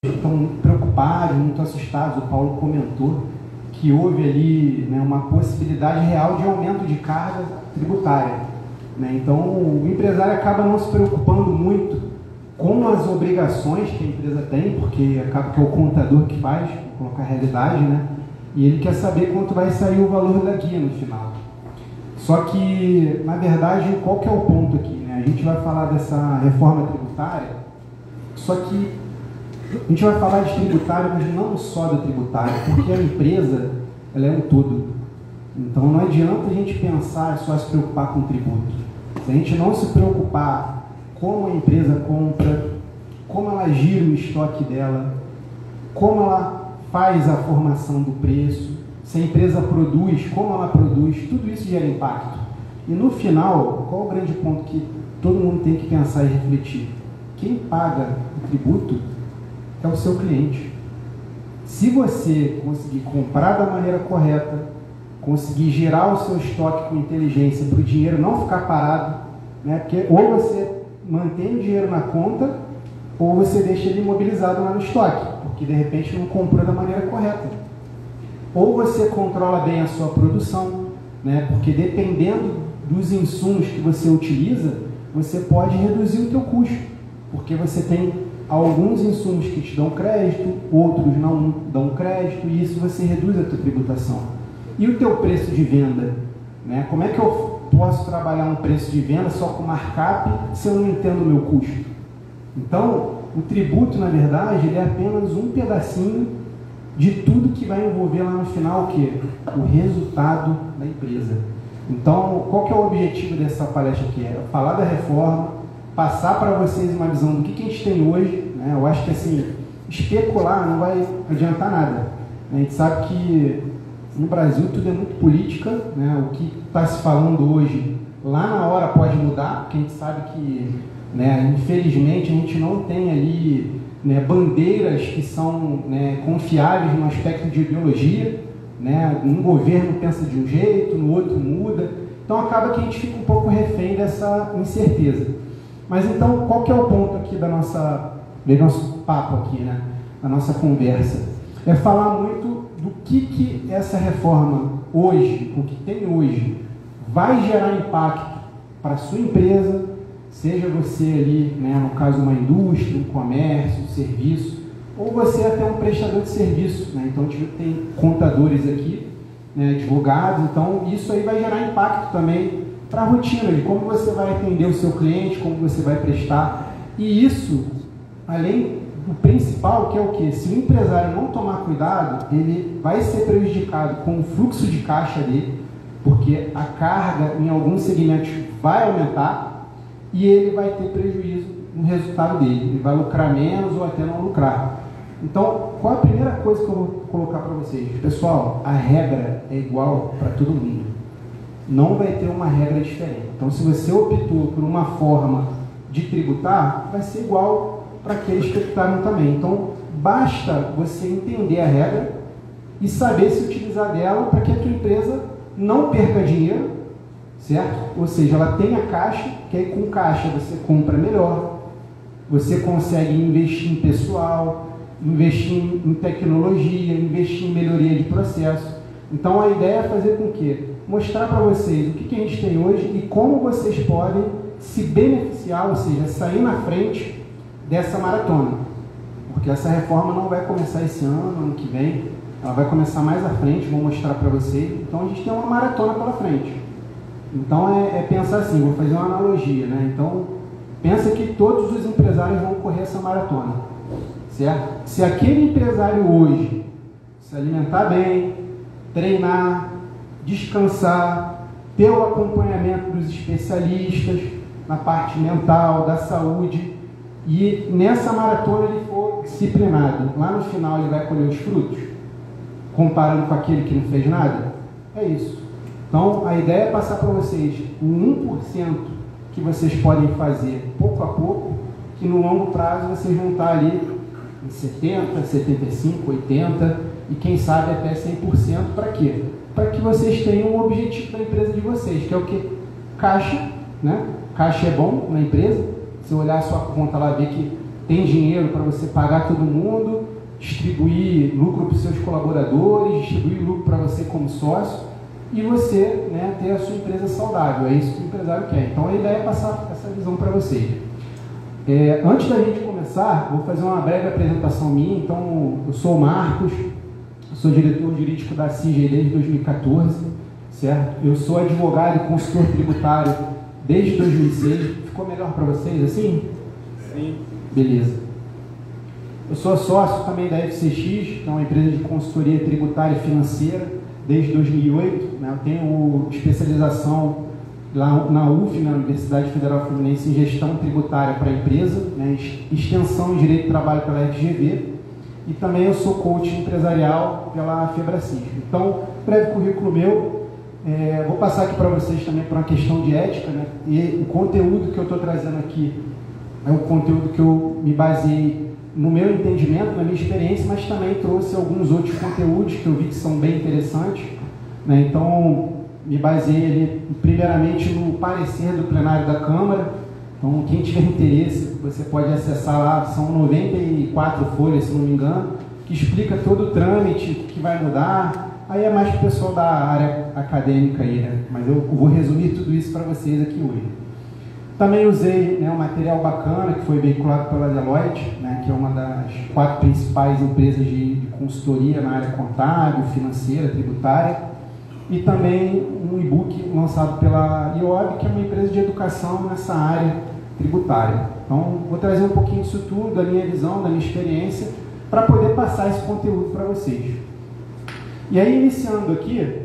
estão preocupados, muito assustados. O Paulo comentou que houve ali, né, uma possibilidade real de aumento de carga tributária, né? Então, o empresário acaba não se preocupando muito com as obrigações que a empresa tem, porque acaba que é o contador que faz, vou colocar a realidade, né? E ele quer saber quanto vai sair o valor da guia no final. Só que, na verdade, qual que é o ponto aqui, né? A gente vai falar dessa reforma tributária, só que a gente vai falar de tributário, mas não só da tributária, porque a empresa, ela é um todo. Então não adianta a gente pensar só se preocupar com o tributo. Se a gente não se preocupar como a empresa compra, como ela gira o estoque dela, como ela faz a formação do preço, se a empresa produz, como ela produz, tudo isso gera impacto. E no final, qual o grande ponto que todo mundo tem que pensar e refletir? Quem paga o tributo é o seu cliente. Se você conseguir comprar da maneira correta, conseguir gerar o seu estoque com inteligência para o dinheiro não ficar parado, né? Porque ou você mantém o dinheiro na conta, ou você deixa ele imobilizado lá no estoque, porque de repente não comprou da maneira correta. Ou você controla bem a sua produção, né? Porque dependendo dos insumos que você utiliza, você pode reduzir o teu custo, porque você tem alguns insumos que te dão crédito, outros não dão crédito, e isso você reduz a tua tributação. E o teu preço de venda, né? Como é que eu posso trabalhar um preço de venda só com markup se eu não entendo o meu custo? Então, o tributo, na verdade, ele é apenas um pedacinho de tudo que vai envolver lá no final o quê? O resultado da empresa. Então, qual que é o objetivo dessa palestra aqui? É falar da reforma, passar para vocês uma visão do que a gente tem hoje, né? Eu acho que assim, especular não vai adiantar nada. A gente sabe que no Brasil tudo é muito política, né? O que está se falando hoje, lá na hora pode mudar, porque a gente sabe que, né, infelizmente a gente não tem ali, né, bandeiras que são, né, confiáveis no aspecto de ideologia, né? Um governo pensa de um jeito, no outro muda, então acaba que a gente fica um pouco refém dessa incerteza. Mas então, qual que é o ponto aqui do nosso papo aqui, né? Da nossa conversa? É falar muito do que essa reforma hoje, o que tem hoje, vai gerar impacto para a sua empresa, seja você ali, né, no caso uma indústria, um comércio, um serviço, ou você até um prestador de serviço, né? Então a gente tem contadores aqui, né, advogados, então isso aí vai gerar impacto também para a rotina de como você vai atender o seu cliente, como você vai prestar. E isso, além do principal, que é o quê? Se o empresário não tomar cuidado, ele vai ser prejudicado com o fluxo de caixa dele, porque a carga em alguns segmentos vai aumentar e ele vai ter prejuízo no resultado dele. Ele vai lucrar menos ou até não lucrar. Então, qual a primeira coisa que eu vou colocar para vocês? Pessoal, a regra é igual para todo mundo. Não vai ter uma regra diferente. Então, se você optou por uma forma de tributar, vai ser igual para aqueles que optaram também. Então, basta você entender a regra e saber se utilizar dela para que a tua empresa não perca dinheiro, certo? Ou seja, ela tenha caixa, que aí com caixa você compra melhor, você consegue investir em pessoal, investir em tecnologia, investir em melhoria de processo. Então, a ideia é fazer com que mostrar para vocês o que a gente tem hoje e como vocês podem se beneficiar, ou seja, sair na frente dessa maratona. Porque essa reforma não vai começar esse ano que vem, ela vai começar mais à frente, vou mostrar para vocês. Então a gente tem uma maratona pela frente. Então é pensar assim, vou fazer uma analogia, né? Então, pensa que todos os empresários vão correr essa maratona, certo? Se aquele empresário hoje se alimentar bem, treinar, descansar, ter o acompanhamento dos especialistas na parte mental, da saúde, e nessa maratona ele for disciplinado, lá no final ele vai colher os frutos, comparando com aquele que não fez nada. É isso. Então a ideia é passar para vocês o 1% que vocês podem fazer pouco a pouco, que no longo prazo vocês vão estar ali em 70%, 75%, 80% e quem sabe até 100%. Para quê? Para que vocês tenham um objetivo da empresa de vocês, que é o quê? Caixa, né? Caixa é bom na empresa. Se olhar a sua conta lá, ver que tem dinheiro para você pagar todo mundo, distribuir lucro para os seus colaboradores, distribuir lucro para você como sócio, e você, né, ter a sua empresa saudável. É isso que o empresário quer. Então a ideia é passar essa visão para vocês. Antes da gente começar, vou fazer uma breve apresentação minha. Então, eu sou o Marcos, sou diretor jurídico da CIGEI desde 2014, certo? Eu sou advogado e consultor tributário desde 2006. Ficou melhor para vocês assim? Sim. Beleza. Eu sou sócio também da FCX, que é uma empresa de consultoria tributária e financeira, desde 2008. Né? Eu tenho especialização lá na UF, na Universidade Federal Fluminense, em gestão tributária para a empresa, né? Extensão em direito de trabalho pela FGV, e também eu sou coach empresarial pela Febracis. Então, breve currículo meu. Vou passar aqui para vocês também por uma questão de ética, né? E o conteúdo que eu estou trazendo aqui é o conteúdo que eu me baseei no meu entendimento, na minha experiência, mas também trouxe alguns outros conteúdos que eu vi que são bem interessantes, né? Então, me baseei ali, primeiramente no parecer do plenário da Câmara. Então, quem tiver interesse, você pode acessar lá, são 94 folhas, se não me engano, que explica todo o trâmite, o que vai mudar. Aí é mais para o pessoal da área acadêmica aí, né? Mas eu vou resumir tudo isso para vocês aqui hoje. Também usei, né, um material bacana que foi veiculado pela Deloitte, né, que é uma das 4 principais empresas de consultoria na área contábil, financeira, tributária, e também um e-book lançado pela IOB, que é uma empresa de educação nessa área tributária. Então, vou trazer um pouquinho disso tudo, da minha visão, da minha experiência, para poder passar esse conteúdo para vocês. E aí, iniciando aqui,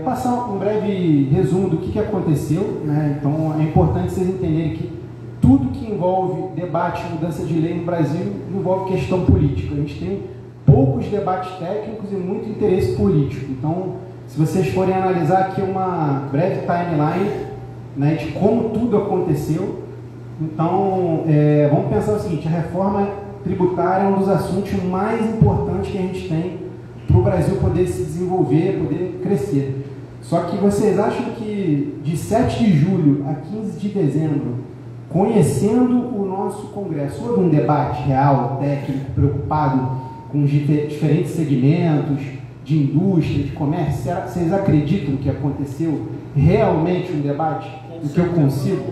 passar um breve resumo do que aconteceu, né? Então, é importante vocês entenderem que tudo que envolve debate e mudança de lei no Brasil envolve questão política. A gente tem poucos debates técnicos e muito interesse político. Então, se vocês forem analisar aqui uma breve timeline, né, de como tudo aconteceu, então, vamos pensar o seguinte: a reforma tributária é um dos assuntos mais importantes que a gente tem para o Brasil poder se desenvolver, poder crescer. Só que vocês acham que de 7 de julho a 15 de dezembro, conhecendo o nosso Congresso, houve um debate real, técnico, preocupado com os diferentes segmentos de indústria, de comércio? Vocês acreditam que aconteceu realmente um debate? O que eu consigo?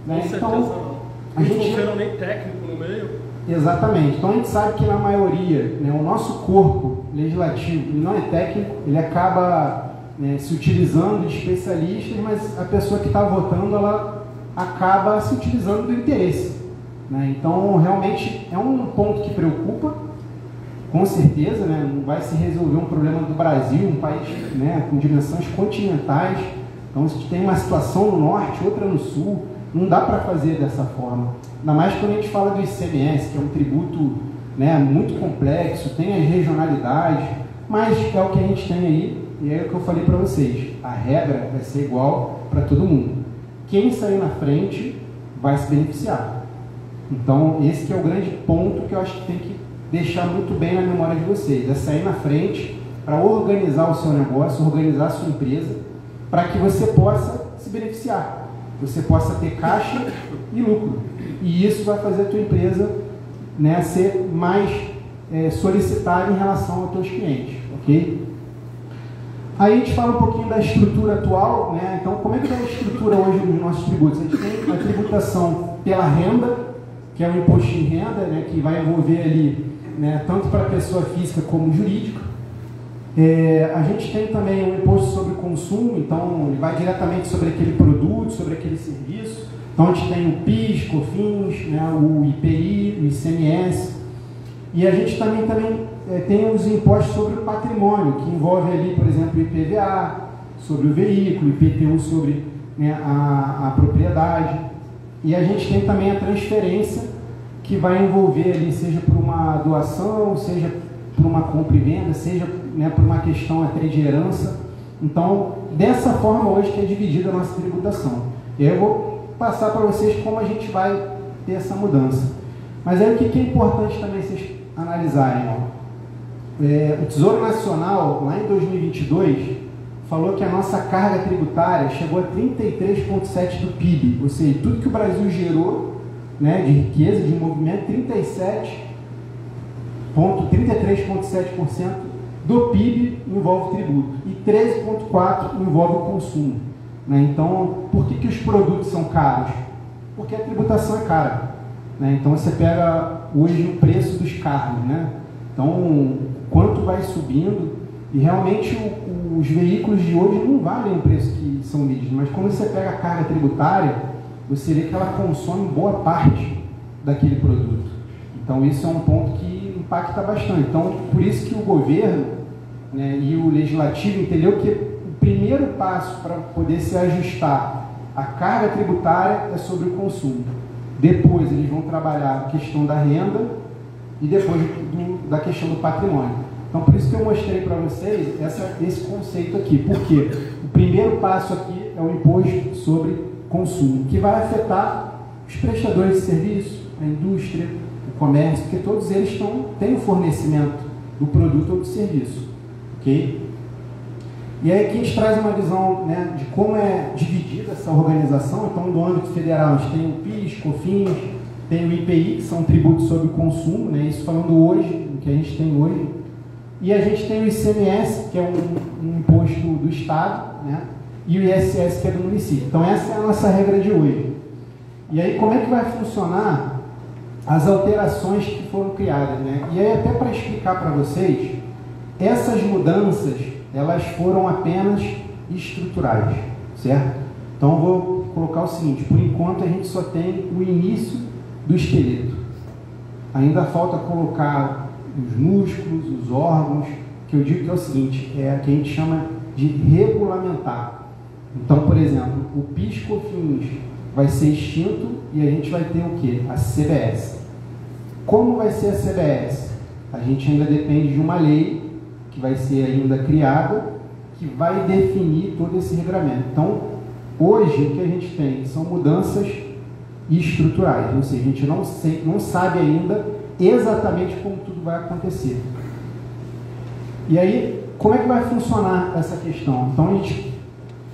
Né? Então, a gente não nem técnico no meio. Exatamente. Então a gente sabe que na maioria, né, o nosso corpo legislativo ele não é técnico, ele acaba, né, se utilizando de especialistas, mas a pessoa que está votando, ela acaba se utilizando do interesse, né? Então realmente é um ponto que preocupa, com certeza, né? Não vai se resolver um problema do Brasil, um país, né, com dimensões continentais. Então se tem uma situação no norte, outra no sul, não dá para fazer dessa forma. Ainda mais quando a gente fala do ICMS, que é um tributo, né, muito complexo, tem as regionalidades, mas é o que a gente tem aí, e é o que eu falei para vocês. A regra vai ser igual para todo mundo. Quem sair na frente vai se beneficiar. Então, esse que é o grande ponto que eu acho que tem que deixar muito bem na memória de vocês. É sair na frente para organizar o seu negócio, organizar a sua empresa, para que você possa se beneficiar. Você possa ter caixa e lucro. E isso vai fazer a tua empresa, né, ser mais solicitada em relação aos teus clientes, ok? Aí a gente fala um pouquinho da estrutura atual, né? Então, como é que é a estrutura hoje dos nossos tributos? A gente tem a tributação pela renda, que é o imposto de renda, né, que vai envolver ali, né, tanto para a pessoa física como jurídica. A gente tem também o imposto sobre consumo, então ele vai diretamente sobre aquele produto, sobre aquele serviço. Então a gente tem o PIS, COFINS, né, o IPI, o ICMS, e a gente também tem os impostos sobre o patrimônio, que envolve ali, por exemplo, o IPVA, sobre o veículo, o IPTU sobre, né, a propriedade. E a gente tem também a transferência, que vai envolver ali, seja por uma doação, seja por uma compra e venda, seja, né, por uma questão até de herança. Então, dessa forma hoje que é dividida a nossa tributação. E aí eu vou passar para vocês como a gente vai ter essa mudança. Mas aí o que é importante também vocês analisarem? O Tesouro Nacional, lá em 2022, falou que a nossa carga tributária chegou a 33,7% do PIB, ou seja, tudo que o Brasil gerou né, de riqueza, de movimento, 33,7% do PIB envolve tributo e 13,4% envolve o consumo. Né? Então, por que os produtos são caros? Porque a tributação é cara. Né? Então, você pega hoje o preço dos carros. Né? Então, quanto vai subindo, e realmente os veículos de hoje não valem o preço que são medidos, mas quando você pega a carga tributária, você vê que ela consome boa parte daquele produto. Então, isso é um ponto que impacta bastante. Então, por isso que o governo, né, e o legislativo entendeu que o primeiro passo para poder se ajustar a carga tributária é sobre o consumo. Depois eles vão trabalhar a questão da renda e depois da questão do patrimônio. Então, por isso que eu mostrei para vocês esse conceito aqui. Porque o primeiro passo aqui é o imposto sobre consumo, que vai afetar os prestadores de serviço, a indústria, o comércio, porque todos eles têm o fornecimento do produto ou do serviço. Ok? E aí aqui a gente traz uma visão, né, de como é dividida essa organização. Então, no âmbito federal, a gente tem o PIS, COFINS, tem o IPI, que são tributos sobre o consumo, né, isso falando hoje, o que a gente tem hoje. E a gente tem o ICMS, que é um imposto do Estado, né, e o ISS, que é do município. Então, essa é a nossa regra de hoje. E aí, como é que vai funcionar as alterações que foram criadas? Né? E aí, até para explicar para vocês, essas mudanças, elas foram apenas estruturais, certo? Então, eu vou colocar o seguinte: por enquanto, a gente só tem o início do esqueleto. Ainda falta colocar os músculos, os órgãos, que eu digo que é o seguinte, é o que a gente chama de regulamentar. Então, por exemplo, o PIS/COFINS vai ser extinto e a gente vai ter o quê? A CBS. Como vai ser a CBS? A gente ainda depende de uma lei que vai ser ainda criada, que vai definir todo esse regramento. Então, hoje, o que a gente tem são mudanças estruturais, ou seja, a gente não sabe ainda exatamente como tudo vai acontecer. E aí, como é que vai funcionar essa questão? Então,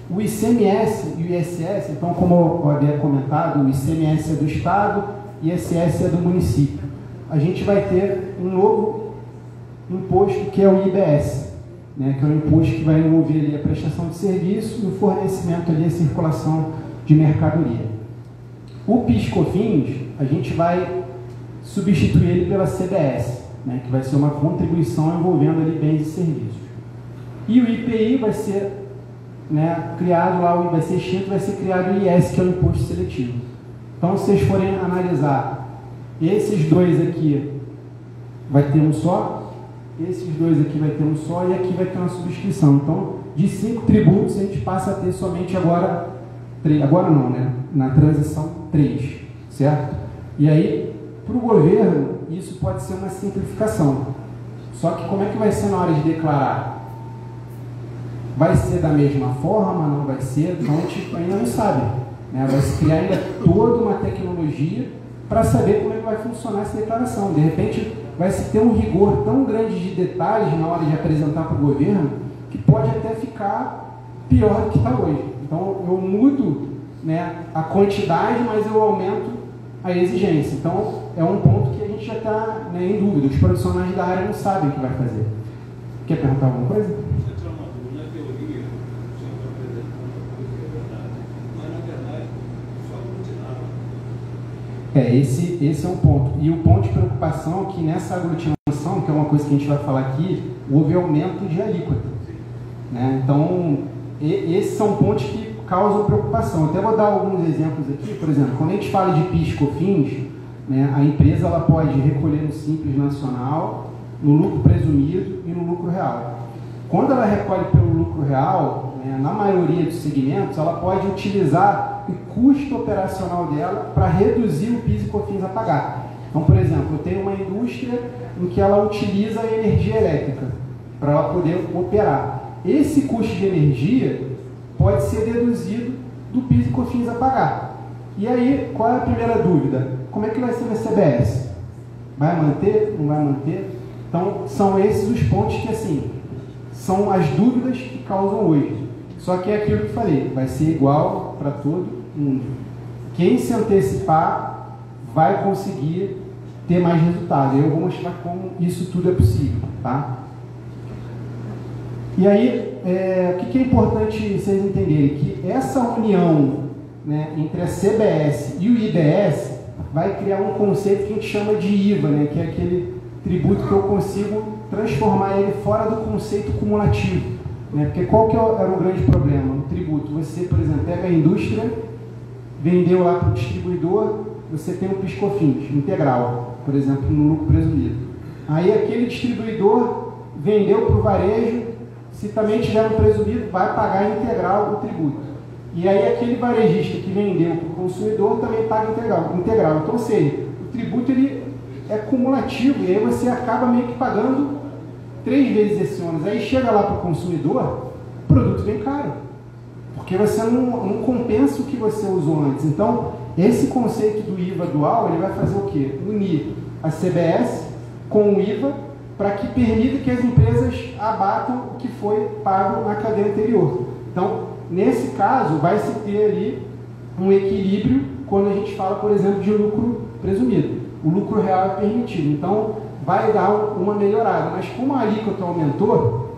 o ICMS e o ISS, então, como eu havia comentado, o ICMS é do Estado e o ISS é do município. A gente vai ter um novo imposto, que é o IBS, né, que é um imposto que vai envolver ali a prestação de serviço e o fornecimento ali, a circulação de mercadoria. O PIS/COFINS, a gente vai substituir ele pela CBS, né, que vai ser uma contribuição envolvendo ali bens e serviços. E o IPI vai ser, né, criado lá, vai ser extinto, vai ser criado o IS, que é o imposto seletivo. Então, se vocês forem analisar, esses dois aqui vai ter um só, esses dois aqui vai ter um só, e aqui vai ter uma substituição. Então, de 5 tributos, a gente passa a ter somente agora 3, agora não, né? Na transição 3, certo? E aí, para o governo, isso pode ser uma simplificação. Só que como é que vai ser na hora de declarar? Vai ser da mesma forma? Não vai ser? Então a gente ainda não sabe. Né? Vai se criar ainda toda uma tecnologia para saber como é que vai funcionar essa declaração. De repente, vai se ter um rigor tão grande de detalhes na hora de apresentar para o governo que pode até ficar pior do que está hoje. Então eu mudo, né, a quantidade, mas eu aumento a exigência. Então é um ponto que a gente já está, né, em dúvida. Os profissionais da área não sabem o que vai fazer. Quer perguntar alguma coisa? Esse é um ponto. E o ponto de preocupação é que nessa aglutinação, que é uma coisa que a gente vai falar aqui, houve aumento de alíquota. Né? Então, esses são pontos que causam preocupação. Eu até vou dar alguns exemplos aqui. Por exemplo, quando a gente fala de PIS/COFINS, né, a empresa ela pode recolher no Simples Nacional, no lucro presumido e no lucro real. Quando ela recolhe pelo lucro real, né, na maioria dos segmentos, ela pode utilizar o custo operacional dela para reduzir o PIS e COFINS a pagar. Então, por exemplo, eu tenho uma indústria em que ela utiliza a energia elétrica para ela poder operar. Esse custo de energia pode ser deduzido do PIS e COFINS a pagar. E aí, qual é a primeira dúvida? Como é que vai ser o CBS? Vai manter? Não vai manter? Então, são esses os pontos que, assim, são as dúvidas que causam hoje. Só que é aquilo que eu falei, vai ser igual para todo mundo. Quem se antecipar vai conseguir ter mais resultado. Eu vou mostrar como isso tudo é possível, tá? E aí, o que é importante vocês entenderem? Que essa união, né, entre a CBS e o IBS vai criar um conceito que a gente chama de IVA, né, que é aquele tributo que eu consigo transformar ele fora do conceito cumulativo. Né, porque qual que era o grande problema? No tributo, você, por exemplo, pega a indústria, vendeu lá para o distribuidor, você tem um PIS/COFINS integral, por exemplo, no lucro presumido. Aí aquele distribuidor vendeu para o varejo, se também tiver um presumido, vai pagar integral o tributo. E aí aquele varejista que vendeu para o consumidor também paga integral. Então, ou seja, o tributo ele é cumulativo e aí você acaba meio que pagando 3 vezes esse ônus. Aí chega lá para o consumidor, o produto vem caro, porque você não compensa o que você usou antes. Então, esse conceito do IVA dual, ele vai fazer o quê? Unir a CBS com o IVA para que permita que as empresas abatam o que foi pago na cadeia anterior. Então, nesse caso, vai se ter ali um equilíbrio quando a gente fala, por exemplo, de lucro presumido. O lucro real é permitido. Então, vai dar uma melhorada. Mas como a alíquota aumentou,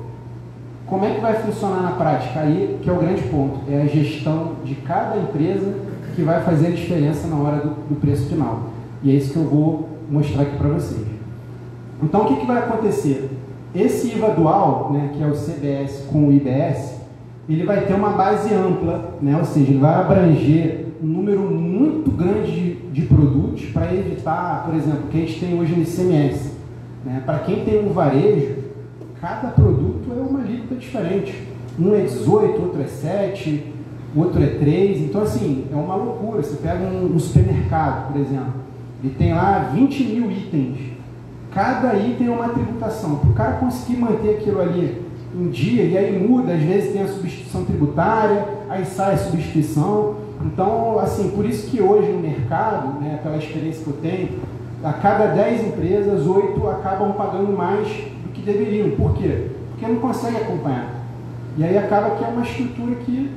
como é que vai funcionar na prática? Aí que é o grande ponto. É a gestão de cada empresa que vai fazer a diferença na hora do preço final. E é isso que eu vou mostrar aqui para vocês. Então, o que vai acontecer? Esse IVA dual, né, que é o CBS com o IBS, ele vai ter uma base ampla, né, ou seja, ele vai abranger um número muito grande de produtos para evitar, por exemplo, o que a gente tem hoje no ICMS. Né? Para quem tem um varejo, cada produto é uma alíquota diferente. Um é 18, outro é 7, outro é 3. Então, assim, é uma loucura. Você pega um supermercado, por exemplo, ele tem lá 20 mil itens. Cada item é uma tributação. Para o cara conseguir manter aquilo ali um dia, e aí muda, às vezes tem a substituição tributária, aí sai a substituição. Então, assim, por isso que hoje no mercado, né, pela experiência que eu tenho, a cada 10 empresas, 8 acabam pagando mais do que deveriam. Por quê? Porque não conseguem acompanhar. E aí acaba que é uma estrutura que,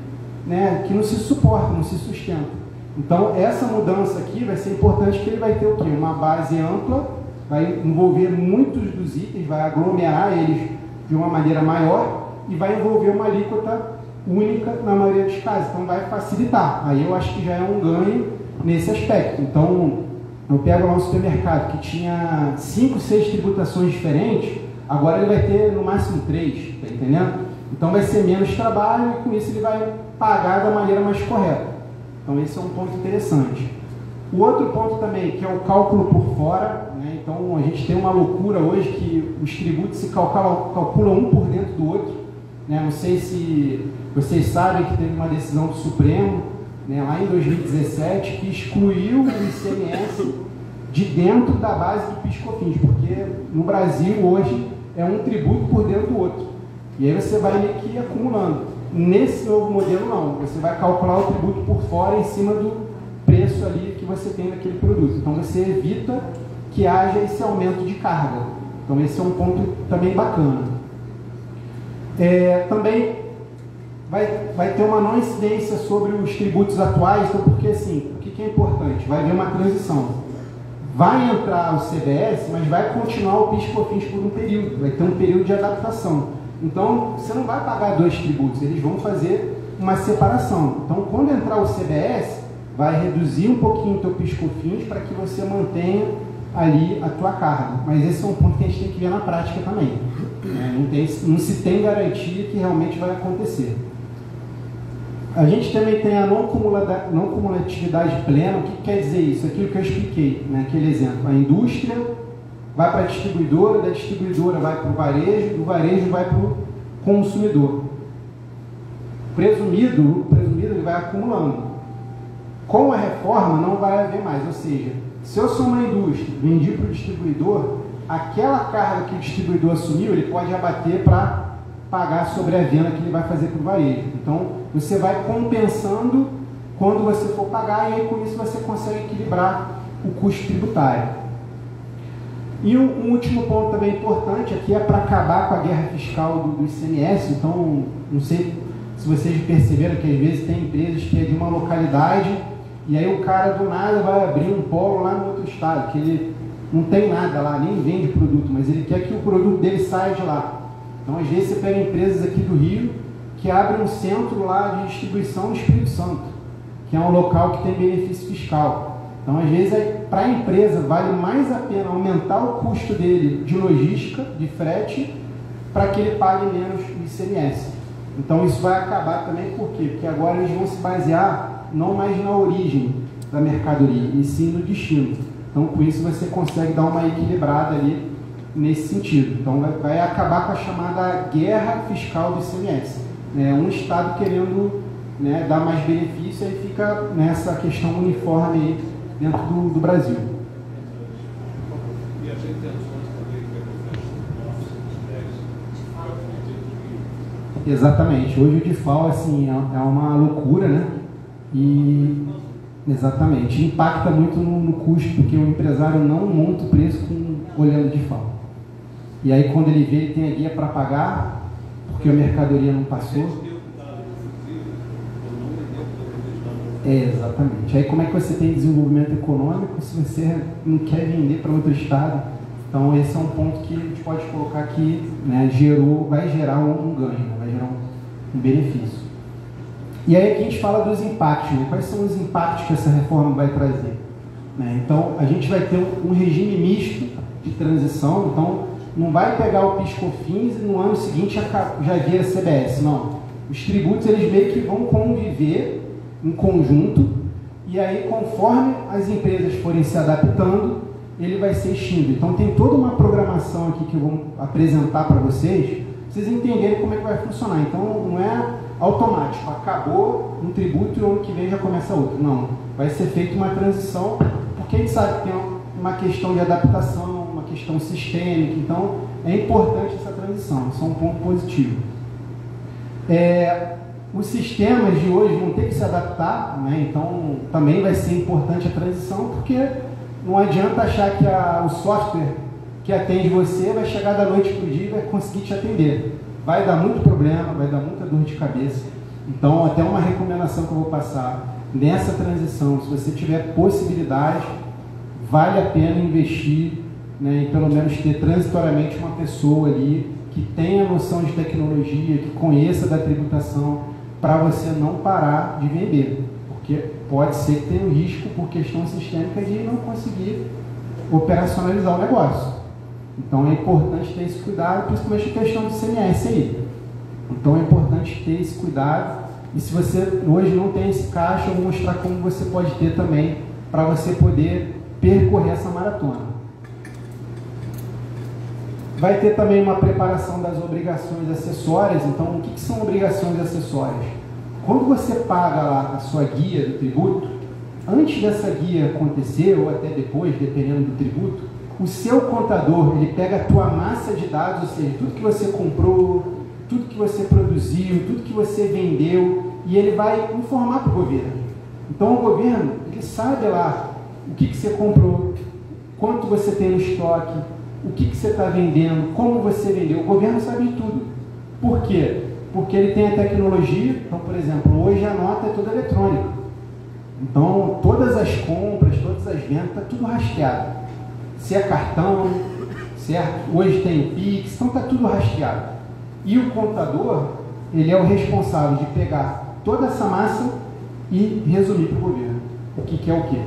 né, que não se suporta, não se sustenta. Então, essa mudança aqui vai ser importante, que ele vai ter o quê? Uma base ampla, vai envolver muitos dos itens, vai aglomerar eles de uma maneira maior e vai envolver uma alíquota única na maioria dos casos. Então, vai facilitar. Aí eu acho que já é um ganho nesse aspecto. Então, eu pego lá um supermercado que tinha 5, 6 tributações diferentes, agora ele vai ter no máximo 3, tá entendendo? Então vai ser menos trabalho e com isso ele vai pagar da maneira mais correta. Então esse é um ponto interessante. O outro ponto também, que é o cálculo por fora, né? Então a gente tem uma loucura hoje que os tributos se calculam um por dentro do outro, né? Não sei se vocês sabem que teve uma decisão do Supremo, né, lá em 2017, que excluiu o ICMS de dentro da base do PIS/COFINS, porque no Brasil hoje é um tributo por dentro do outro. E aí você vai meio que ir acumulando. Nesse novo modelo não, você vai calcular o tributo por fora em cima do preço ali que você tem naquele produto. Então você evita que haja esse aumento de carga. Então esse é um ponto também bacana. Também vai ter uma não incidência sobre os tributos atuais, então, porque assim, o que é importante? Vai haver uma transição. Vai entrar o CBS, mas vai continuar o PIS/COFINS por um período, vai ter um período de adaptação. Então, você não vai pagar 2 tributos, eles vão fazer uma separação. Então, quando entrar o CBS, vai reduzir um pouquinho o teu PIS/COFINS para que você mantenha ali a tua carga. Mas esse é um ponto que a gente tem que ver na prática também. Não se tem garantia que realmente vai acontecer. A gente também tem a não cumulatividade plena. O que quer dizer isso? Aquilo que eu expliquei naquele exemplo. A indústria vai para a distribuidora, da distribuidora vai para o varejo, do varejo vai para o consumidor. O presumido ele vai acumulando. Com a reforma não vai haver mais, ou seja, se eu sou uma indústria, vendi para o distribuidor, aquela carga que o distribuidor assumiu, ele pode abater para pagar sobre a venda que ele vai fazer para o varejo. Então, você vai compensando quando você for pagar, e aí com isso você consegue equilibrar o custo tributário. E um último ponto também importante aqui é para acabar com a guerra fiscal do ICMS. Então, não sei se vocês perceberam que às vezes tem empresas que é de uma localidade E aí o cara do nada vai abrir um polo lá no outro estado, que ele não tem nada lá, nem vende produto, mas ele quer que o produto dele saia de lá. Então, às vezes, você pega empresas aqui do Rio que abrem um centro lá de distribuição no Espírito Santo, que é um local que tem benefício fiscal. Então, às vezes, para a empresa, vale mais a pena aumentar o custo dele de logística, de frete, para que ele pague menos ICMS. Então, isso vai acabar também, por quê? Porque agora eles vão se basear não mais na origem da mercadoria, e sim no destino. Então, com isso, você consegue dar uma equilibrada ali nesse sentido. Então, vai acabar com a chamada guerra fiscal do ICMS. Um estado querendo, né, dar mais benefício, aí fica nessa questão uniforme aí dentro do Brasil. E as intenções também que Exatamente. Hoje o DIFAL, assim, é uma loucura, né? E exatamente, impacta muito no custo, porque o empresário não monta o preço olhando de DIFAL. E aí quando ele vê, ele tem a guia para pagar, porque a mercadoria não passou. Exatamente. Aí como é que você tem desenvolvimento econômico se você não quer vender para outro estado? Então esse é um ponto que a gente pode colocar aqui, né, vai gerar um ganho, vai gerar um benefício. E aí aqui a gente fala dos impactos, né? Quais são os impactos que essa reforma vai trazer? Então a gente vai ter um regime misto de transição, então não vai pegar o PIS/COFINS e no ano seguinte já vira CBS, não. Os tributos eles meio que vão conviver em conjunto, e aí conforme as empresas forem se adaptando, ele vai ser extinto. Então tem toda uma programação aqui que eu vou apresentar para vocês entenderem como é que vai funcionar. Então não é automático, acabou um tributo e o ano que vem já começa outro. Não, vai ser feita uma transição, porque a gente sabe que tem uma questão de adaptação, uma questão sistêmica, então é importante essa transição, isso é um ponto positivo. Os sistemas de hoje vão ter que se adaptar, né? Então também vai ser importante a transição, porque não adianta achar que o software que atende você vai chegar da noite para o dia e vai conseguir te atender. Vai dar muito problema, vai dar muita dor de cabeça. Então, até uma recomendação que eu vou passar nessa transição, se você tiver possibilidade, vale a pena investir, né, e pelo menos ter transitoriamente uma pessoa ali que tenha noção de tecnologia, que conheça da tributação, para você não parar de vender, porque pode ser que tenha um risco por questão sistêmica de não conseguir operacionalizar o negócio. Então é importante ter esse cuidado, principalmente a questão do ICMS aí. Então é importante ter esse cuidado, e se você hoje não tem esse caixa, eu vou mostrar como você pode ter também, para você poder percorrer essa maratona. Vai ter também uma preparação das obrigações acessórias. Então, o que são obrigações acessórias? Quando você paga lá a sua guia do tributo, antes dessa guia acontecer, ou até depois, dependendo do tributo, o seu contador, ele pega a tua massa de dados, ou seja, tudo que você comprou, tudo que você produziu, tudo que você vendeu, e ele vai informar para o governo. Então, o governo, ele sabe lá o que você comprou, quanto você tem no estoque, o que você está vendendo, como você vendeu. O governo sabe de tudo. Por quê? Porque ele tem a tecnologia. Então, por exemplo, hoje a nota é toda eletrônica. Então, todas as compras, todas as vendas, está tudo rastreado. Se é cartão, certo? Hoje tem Pix, então está tudo rastreado. E o contador, ele é o responsável de pegar toda essa massa e resumir para o governo. O que é o quê?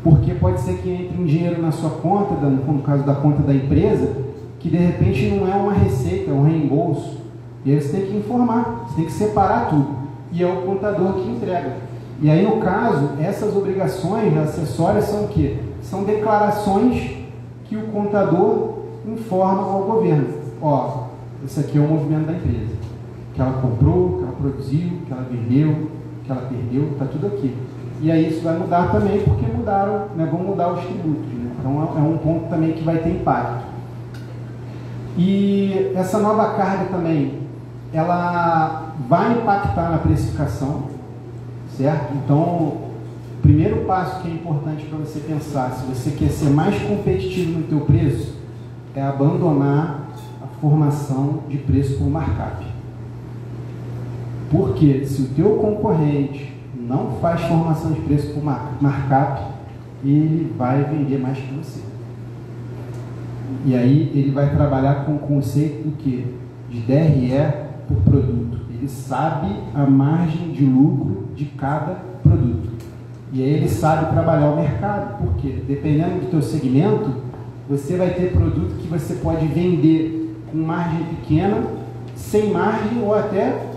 Porque pode ser que entre um dinheiro na sua conta, no caso da conta da empresa, que de repente não é uma receita, é um reembolso. E aí você tem que informar, você tem que separar tudo. E é o contador que entrega. E aí, no caso, essas obrigações acessórias são o quê? São declarações que o contador informa ao governo. Ó, esse aqui é o movimento da empresa. Que ela comprou, que ela produziu, que ela vendeu, que ela perdeu, está tudo aqui. E aí isso vai mudar também, porque mudaram, né, vão mudar os tributos. Né? Então é um ponto também que vai ter impacto. E essa nova carga também, ela vai impactar na precificação, certo? Então, o primeiro passo que é importante para você pensar, se você quer ser mais competitivo no teu preço, é abandonar a formação de preço por markup. Porque se o teu concorrente não faz formação de preço por markup, ele vai vender mais que você. E aí ele vai trabalhar com o conceito do quê? De DRE por produto. Ele sabe a margem de lucro de cada produto. E aí ele sabe trabalhar o mercado. Por quê? Dependendo do teu segmento, você vai ter produto que você pode vender com margem pequena, sem margem ou até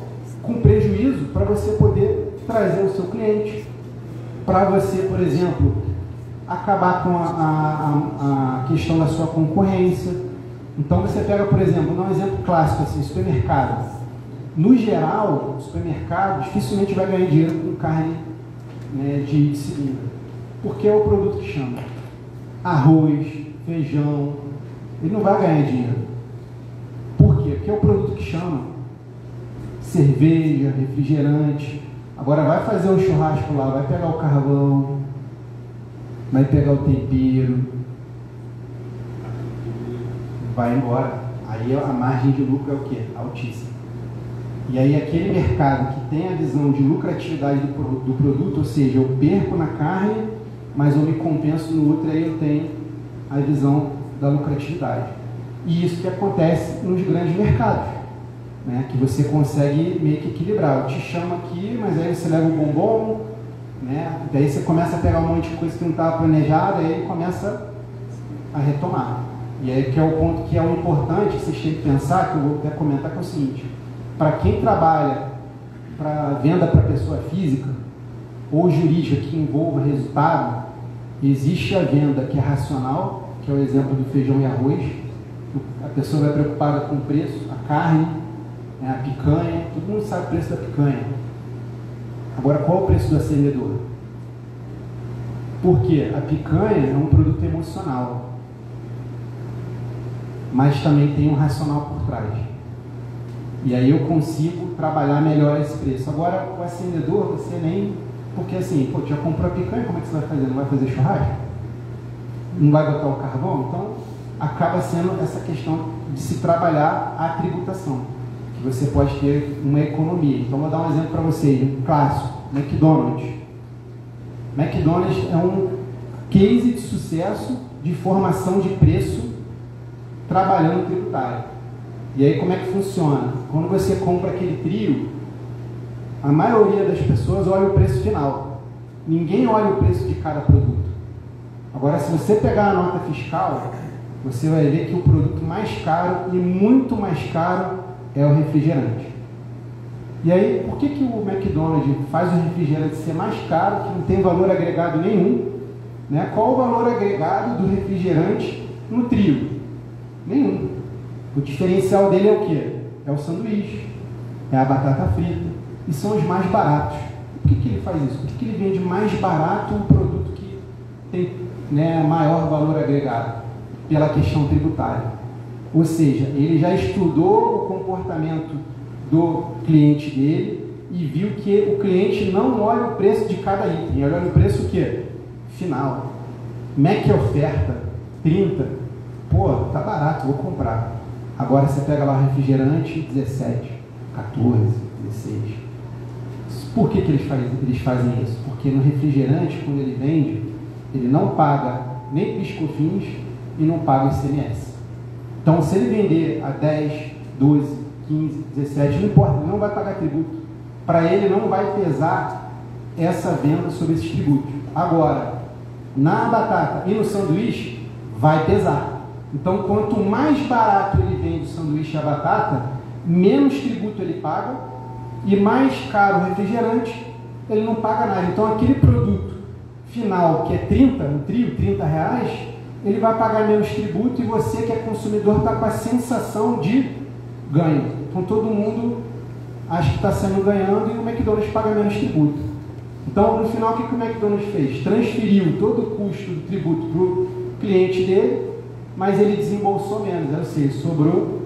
com prejuízo, para você poder trazer o seu cliente. Para você, por exemplo, acabar com a questão da sua concorrência. Então você pega, por exemplo, dá um exemplo clássico assim, supermercado. No geral, o supermercado dificilmente vai ganhar dinheiro com carne, né, de segunda, porque é o produto que chama arroz, feijão, ele não vai ganhar dinheiro. Por quê? Porque é o produto que chama cerveja, refrigerante. Agora vai fazer um churrasco lá, vai pegar o carvão, vai pegar o tempero, vai embora. Aí a margem de lucro é o quê? Altíssima. E aí aquele mercado que tem a visão de lucratividade do produto, ou seja, eu perco na carne, mas eu me compenso no outro, aí eu tenho a visão da lucratividade. E isso que acontece nos grandes mercados, né? Que você consegue meio que equilibrar. Eu te chamo aqui, mas aí você leva o bombom, né? Daí você começa a pegar um monte de coisa que não estava planejada, aí ele começa a retomar. E aí que é o ponto que é o importante, que vocês têm que pensar, que eu vou até comentar, que é o seguinte: para quem trabalha para venda para pessoa física ou jurídica que envolva resultado, existe a venda que é racional, que é o exemplo do feijão e arroz. A pessoa vai preocupada com o preço, a carne, né, a picanha, todo mundo sabe o preço da picanha. Agora, qual é o preço do acendedor? Porque a picanha é um produto emocional, mas também tem um racional por trás. E aí eu consigo trabalhar melhor esse preço. Agora, o acendedor, você nem... Porque assim, pô, já comprou a picanha, como é que você vai fazer? Não vai fazer churrasco? Não vai botar o carvão? Então, acaba sendo essa questão de se trabalhar a tributação, que você pode ter uma economia. Então, vou dar um exemplo para vocês, um clássico, McDonald's. McDonald's é um case de sucesso de formação de preço trabalhando tributário. E aí como é que funciona? Quando você compra aquele trio, a maioria das pessoas olha o preço final. Ninguém olha o preço de cada produto. Agora, se você pegar a nota fiscal, você vai ver que o produto mais caro e muito mais caro é o refrigerante. E aí, por que o McDonald's faz o refrigerante ser mais caro, que não tem valor agregado nenhum? Né? Qual o valor agregado do refrigerante no trio? Nenhum. O diferencial dele é o quê? É o sanduíche, é a batata frita, e são os mais baratos. Por que ele faz isso? Por que ele vende mais barato um produto que tem, né, maior valor agregado? Pela questão tributária. Ou seja, ele já estudou o comportamento do cliente dele e viu que o cliente não olha o preço de cada item, ele olha o preço o quê? Final. Mac oferta 30, pô, tá barato, vou comprar. Agora você pega lá o refrigerante, 17, 14, 16. Por que eles fazem isso? Porque no refrigerante, quando ele vende, ele não paga nem PIS/COFINS e não paga o ICMS. Então, se ele vender a 10, 12, 15, 17, não importa, ele não vai pagar tributo. Para ele não vai pesar essa venda sobre esses tributos. Agora, na batata e no sanduíche, vai pesar. Então, quanto mais barato ele vende o sanduíche e a batata, menos tributo ele paga e mais caro o refrigerante, ele não paga nada. Então, aquele produto final, que é 30, um trio, R$30, ele vai pagar menos tributo e você, que é consumidor, está com a sensação de ganho. Então, todo mundo acha que está sendo ganhando e o McDonald's paga menos tributo. Então, no final, o que o McDonald's fez? Transferiu todo o custo do tributo para o cliente dele, mas ele desembolsou menos, ou seja, sobrou.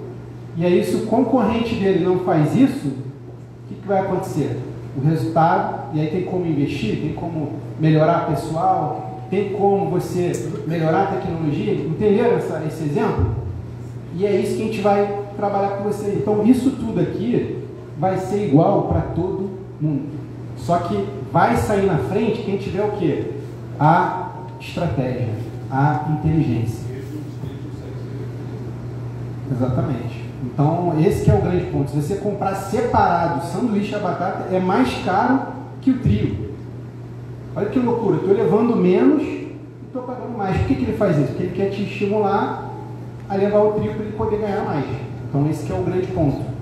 E aí, se o concorrente dele não faz isso, o que vai acontecer? O resultado, e aí tem como investir, tem como melhorar pessoal, tem como você melhorar a tecnologia. Entenderam esse exemplo? E é isso que a gente vai trabalhar com você. Então, isso tudo aqui vai ser igual para todo mundo. Só que vai sair na frente quem tiver o quê? A estratégia, a inteligência. Exatamente. Então, esse que é o grande ponto. Se você comprar separado o sanduíche e a batata, é mais caro que o trio. Olha que loucura, estou levando menos e estou pagando mais. Por que ele faz isso? Porque ele quer te estimular a levar o trio para ele poder ganhar mais. Então, esse que é o grande ponto.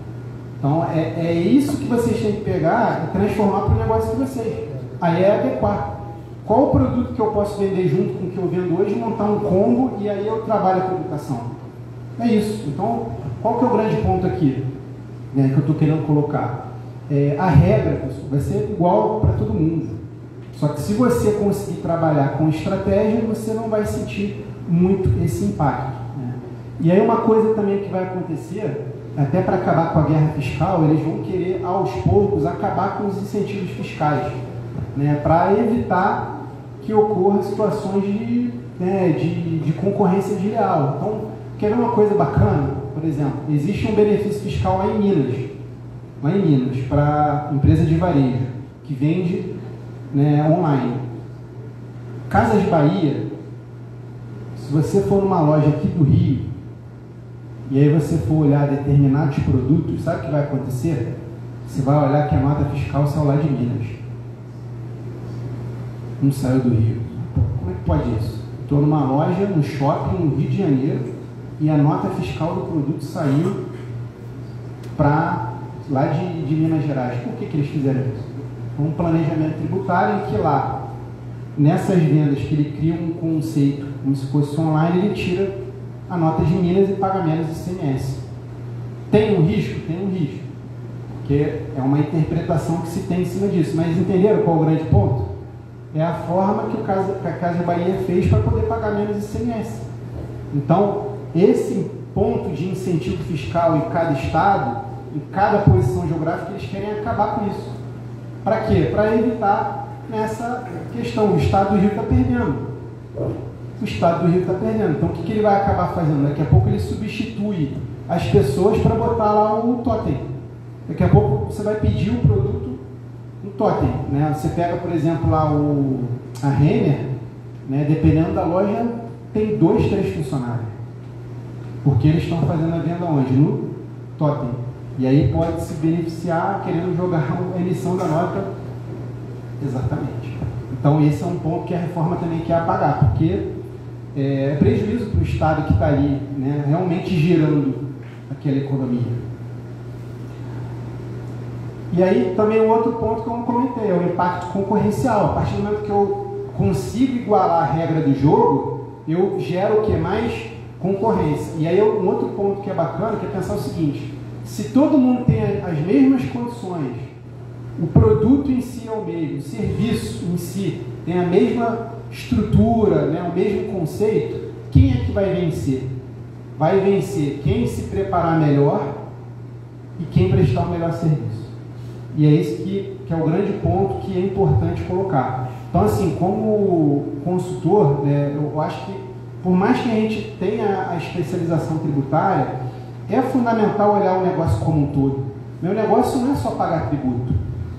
Então, é isso que vocês têm que pegar e transformar para o negócio de vocês. Aí é adequar. Qual o produto que eu posso vender junto com o que eu vendo hoje, montar um combo e aí eu trabalho a comunicação. É isso. Então, qual que é o grande ponto aqui, né, que eu estou querendo colocar? A regra, pessoal, vai ser igual para todo mundo. Só que se você conseguir trabalhar com estratégia, você não vai sentir muito esse impacto. Né? E aí uma coisa também que vai acontecer, até para acabar com a guerra fiscal, eles vão querer, aos poucos, acabar com os incentivos fiscais, né, para evitar que ocorra situações de concorrência desleal. Então, quer ver uma coisa bacana? Por exemplo, existe um benefício fiscal lá em Minas, para empresa de varejo, que vende, né, online. Casas Bahia, se você for numa loja aqui do Rio, e aí você for olhar determinados produtos, sabe o que vai acontecer? Você vai olhar que a nota fiscal saiu lá de Minas. Não saiu do Rio. Como é que pode isso? Estou numa loja, no shopping, no Rio de Janeiro, e a nota fiscal do produto saiu para lá de Minas Gerais. Por que eles fizeram isso? Um planejamento tributário em que lá, nessas vendas que ele cria um conceito, como se fosse online, ele tira a nota de Minas e paga menos ICMS. Tem um risco? Tem um risco. Porque é uma interpretação que se tem em cima disso. Mas entenderam qual é o grande ponto? É a forma que a Casa Bahia fez para poder pagar menos ICMS. Então, esse ponto de incentivo fiscal em cada estado, em cada posição geográfica, eles querem acabar com isso. Para quê? Para evitar essa questão. O Estado do Rio está perdendo. O Estado do Rio está perdendo. Então, o que ele vai acabar fazendo? Daqui a pouco ele substitui as pessoas para botar lá o totem. Daqui a pouco você vai pedir o produto no totem. Né? Você pega, por exemplo, lá a Renner, né? Dependendo da loja, tem 2, 3 funcionários. Porque eles estão fazendo a venda onde? No totem. E aí pode se beneficiar querendo jogar a emissão da nota. Exatamente. Então esse é um ponto que a reforma também quer apagar, porque é prejuízo para o Estado que está ali, né, realmente girando aquela economia. E aí também um outro ponto que eu não comentei, é o impacto concorrencial. A partir do momento que eu consigo igualar a regra do jogo, eu gero o que? Mais concorrência. E aí um outro ponto que é bacana, que é pensar o seguinte: se todo mundo tem as mesmas condições, o produto em si é o mesmo, o serviço em si tem a mesma estrutura, né, o mesmo conceito, quem é que vai vencer? Vai vencer quem se preparar melhor e quem prestar o melhor serviço. E é esse que é o grande ponto que é importante colocar. Então, assim, como consultor, né, eu acho que, por mais que a gente tenha a especialização tributária, é fundamental olhar o negócio como um todo. Meu negócio não é só pagar tributo.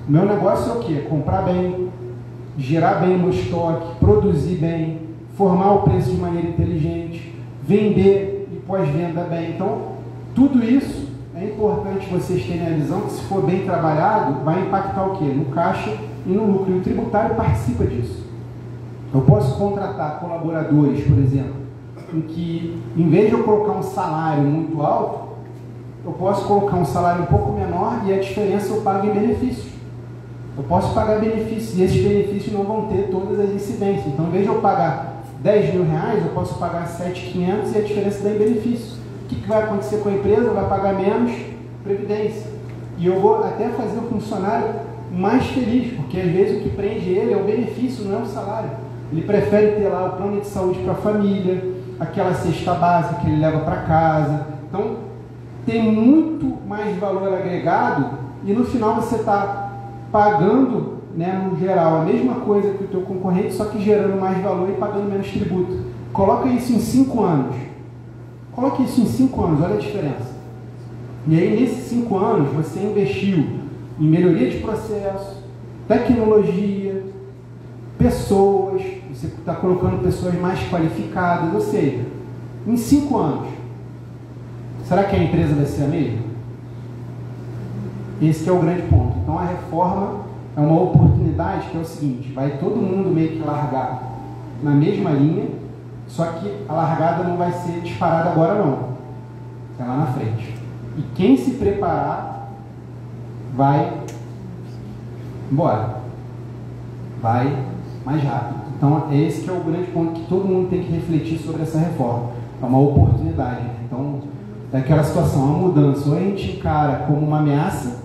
Meu negócio é o quê? Comprar bem, gerar bem o meu estoque, produzir bem, formar o preço de maneira inteligente, vender e pós-venda bem. Então, tudo isso é importante vocês terem a visão que, se for bem trabalhado, vai impactar o quê? No caixa e no lucro. E o tributário participa disso. Eu posso contratar colaboradores, por exemplo, em que, em vez de eu colocar um salário muito alto, eu posso colocar um salário um pouco menor e a diferença eu pago em benefícios. Eu posso pagar benefícios e esses benefícios não vão ter todas as incidências. Então, em vez de eu pagar R$10.000, eu posso pagar R$7.500 e a diferença dá em benefício. O que vai acontecer com a empresa? Vai pagar menos previdência. E eu vou até fazer o funcionário mais feliz, porque às vezes o que prende ele é o benefício, não é o salário. Ele prefere ter lá o plano de saúde para a família, aquela cesta básica que ele leva para casa. Então, tem muito mais valor agregado e no final você está pagando, né, no geral, a mesma coisa que o teu concorrente, só que gerando mais valor e pagando menos tributo. Coloca isso em 5 anos. Coloque isso em 5 anos, olha a diferença. E aí, nesses 5 anos, você investiu em melhoria de processo, tecnologia, pessoas, você está colocando pessoas mais qualificadas, ou seja, em 5 anos, será que a empresa vai ser a mesma? Esse é o grande ponto. Então a reforma é uma oportunidade que é o seguinte, vai todo mundo meio que largar na mesma linha, só que a largada não vai ser disparada agora não, é lá na frente. E quem se preparar vai embora, vai mais rápido. Então esse que é o grande ponto que todo mundo tem que refletir sobre essa reforma. É uma oportunidade. Então, daquela situação, a mudança, ou a gente encara como uma ameaça,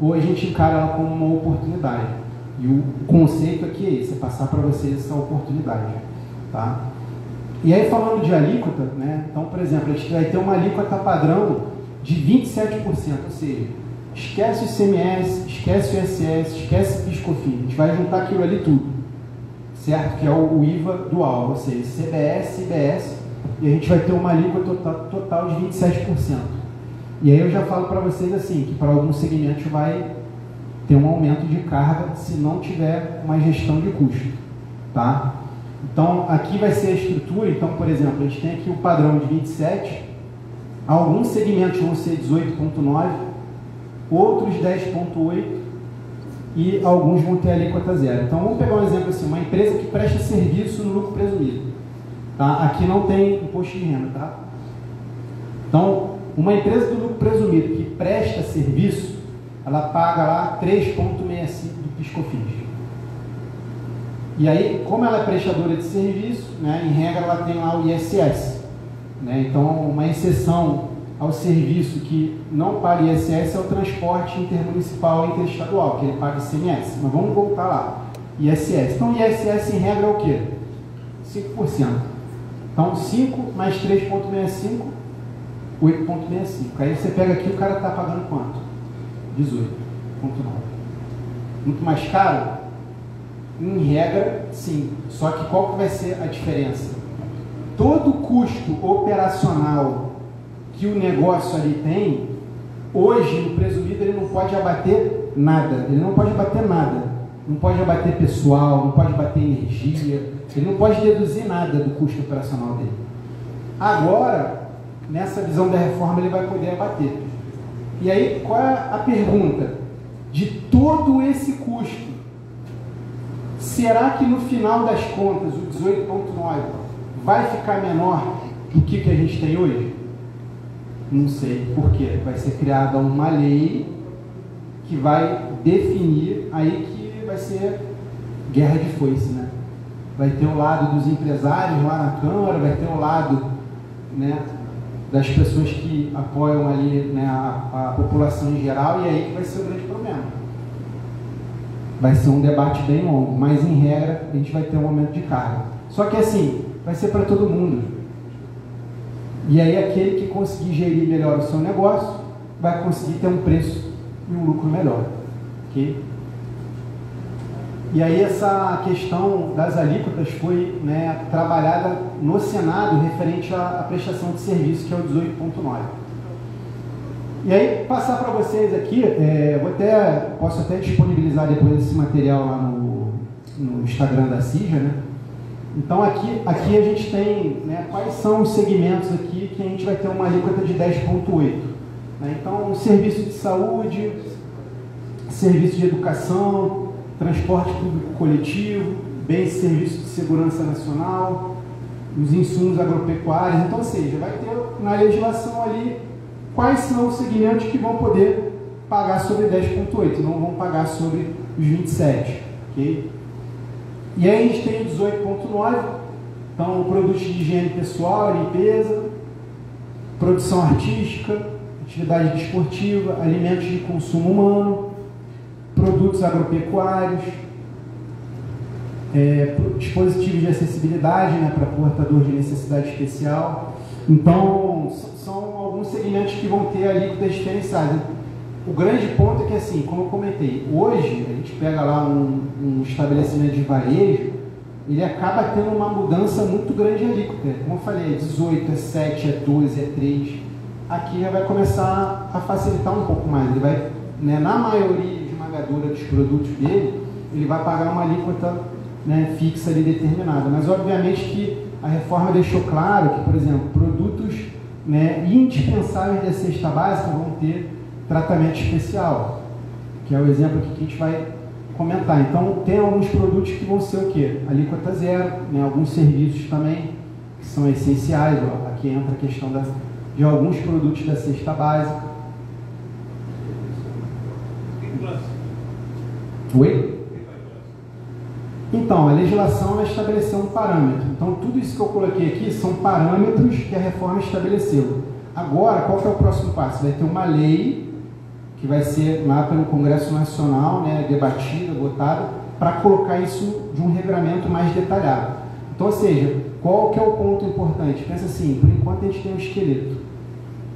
ou a gente encara ela como uma oportunidade. E o conceito aqui é esse, é passar para vocês essa oportunidade. Tá? E aí, falando de alíquota, né? Então, por exemplo, a gente vai ter uma alíquota padrão de 27%, ou seja, esquece o ICMS, esquece o ISS, esquece o PIS/COFINS, a gente vai juntar aquilo ali tudo, certo? Que é o IVA dual, ou seja, CBS, IBS, e a gente vai ter uma alíquota total de 27%. E aí eu já falo para vocês assim, que para alguns segmentos vai ter um aumento de carga se não tiver uma gestão de custo, tá? Então, aqui vai ser a estrutura. Então, por exemplo, a gente tem aqui o padrão de 27, alguns segmentos vão ser 18,9, outros 10,8 e alguns vão ter alíquota zero. Então, vamos pegar um exemplo assim, uma empresa que presta serviço no lucro presumido. Tá? Aqui não tem imposto de renda, tá? Então, uma empresa do lucro presumido que presta serviço, ela paga lá 3,65 do PIS/COFINS. E aí, como ela é prestadora de serviço, né, em regra ela tem lá o ISS. Né? Então, uma exceção ao serviço que não paga ISS é o transporte intermunicipal e interestadual, que ele paga ICMS. Mas vamos voltar lá. ISS. Então, ISS em regra é o quê? 5%. Então, 5 mais 3,65, 8,65. Aí você pega aqui, o cara está pagando quanto? 18,9. Muito mais caro? Em regra, sim. Só que qual que vai ser a diferença? Todo custo operacional que o negócio ali tem, hoje, no presumido, ele não pode abater nada. Ele não pode abater nada. Não pode abater pessoal, não pode abater energia, ele não pode deduzir nada do custo operacional dele. Agora, nessa visão da reforma, ele vai poder abater. E aí, qual é a pergunta? De todo esse custo, será que no final das contas, o 18,9 vai ficar menor do que a gente tem hoje? Não sei. Por quê? Vai ser criada uma lei que vai definir, aí que vai ser guerra de foice, né? Vai ter o lado dos empresários lá na Câmara, vai ter o lado, né, das pessoas que apoiam ali, né, a população em geral, e aí que vai ser o grande problema. Vai ser um debate bem longo, mas em regra a gente vai ter um aumento de carga. Só que assim, vai ser para todo mundo. E aí aquele que conseguir gerir melhor o seu negócio vai conseguir ter um preço e um lucro melhor. Ok? E aí essa questão das alíquotas foi, né, trabalhada no Senado referente à prestação de serviço, que é o 18,9. E aí, passar para vocês aqui, posso até disponibilizar depois esse material lá no Instagram da CIJA, né? Então aqui a gente tem, né, quais são os segmentos aqui que a gente vai ter uma alíquota de 10,8. Né? Então, serviço de saúde, serviço de educação, transporte público coletivo, bens e serviços de segurança nacional, os insumos agropecuários. Então, ou seja, vai ter na legislação ali quais são os segmentos que vão poder pagar sobre 10,8, não vão pagar sobre os 27. Okay? E aí a gente tem o 18,9, então produtos de higiene pessoal, limpeza, produção artística, atividade desportiva, alimentos de consumo humano, produtos agropecuários, dispositivos de acessibilidade, né, para portador de necessidade especial. Então, são alguns segmentos que vão ter alíquotas diferenciadas. O grande ponto é que, assim, como eu comentei, hoje a gente pega lá um estabelecimento de varejo, ele acaba tendo uma mudança muito grande de alíquota. Como eu falei, é 18, é 7, é 12, é 3. Aqui já vai começar a facilitar um pouco mais. Ele vai, né, na maioria esmagadora dos produtos dele, ele vai pagar uma alíquota né, fixa ali determinada. Mas, obviamente, que a reforma deixou claro que, por exemplo, produtos, né, indispensáveis da cesta básica vão ter tratamento especial, que é o exemplo aqui que a gente vai comentar. Então, tem alguns produtos que vão ser o quê? Alíquota zero, né, alguns serviços também, que são essenciais. Ó, aqui entra a questão de alguns produtos da cesta básica. Oi? Então, a legislação vai estabelecer um parâmetro. Então, tudo isso que eu coloquei aqui são parâmetros que a reforma estabeleceu. Agora, qual que é o próximo passo? Vai ter uma lei que vai ser lá pelo Congresso Nacional, né, debatida, votada, para colocar isso de um regramento mais detalhado. Então, ou seja, qual que é o ponto importante? Pensa assim, por enquanto a gente tem um esqueleto.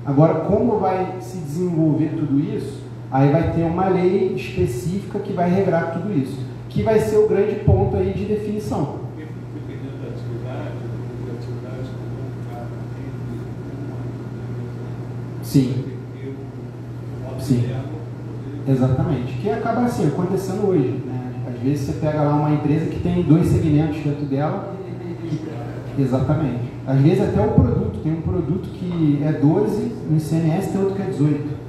Agora, como vai se desenvolver tudo isso? Aí vai ter uma lei específica que vai regrar tudo isso, que vai ser o grande ponto aí de definição. Sim. Sim. Exatamente. Que acaba assim, acontecendo hoje, né? Às vezes você pega lá uma empresa que tem 2 segmentos dentro dela. Exatamente. Às vezes até o produto, tem um produto que é 12 no ICMS, tem outro que é 18.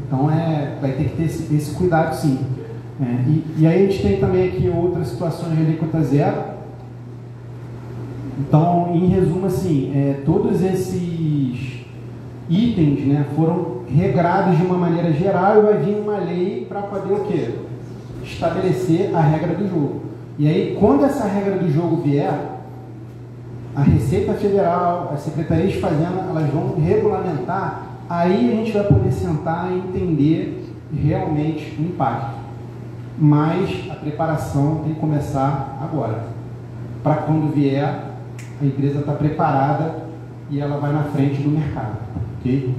Então vai ter que ter esse cuidado, sim. E aí a gente tem também aqui outras situações de alíquota zero. Então, em resumo, assim, todos esses itens, né, foram regrados de uma maneira geral e vai vir uma lei para poder o quê? Estabelecer a regra do jogo. E aí, quando essa regra do jogo vier, a Receita Federal, as Secretarias de Fazenda, elas vão regulamentar. Aí a gente vai poder sentar e entender realmente o impacto. Mas a preparação tem que começar agora. Para quando vier, a empresa está preparada e ela vai na frente do mercado. Ok?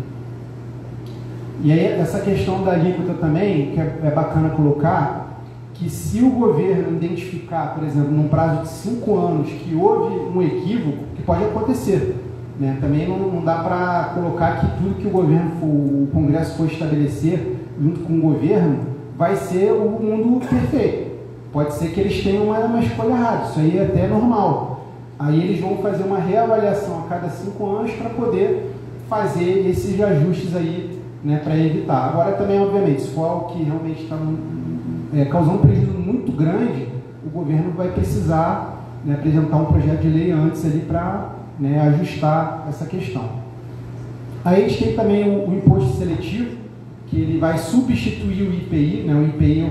E aí essa questão da alíquota também, que é bacana colocar, que se o governo identificar, por exemplo, num prazo de 5 anos, que houve um equívoco, que pode acontecer, né? Também não dá para colocar que tudo que o Congresso for estabelecer junto com o governo vai ser o mundo perfeito. Pode ser que eles tenham uma escolha errada, isso aí é até normal. Aí eles vão fazer uma reavaliação a cada 5 anos para poder fazer esses ajustes aí, né, para evitar. Agora também, obviamente, se for algo que realmente está causando um prejuízo muito grande, o governo vai precisar, né, apresentar um projeto de lei antes ali para, né, ajustar essa questão. Aí a gente tem também o imposto seletivo, que ele vai substituir o IPI, né? O IPI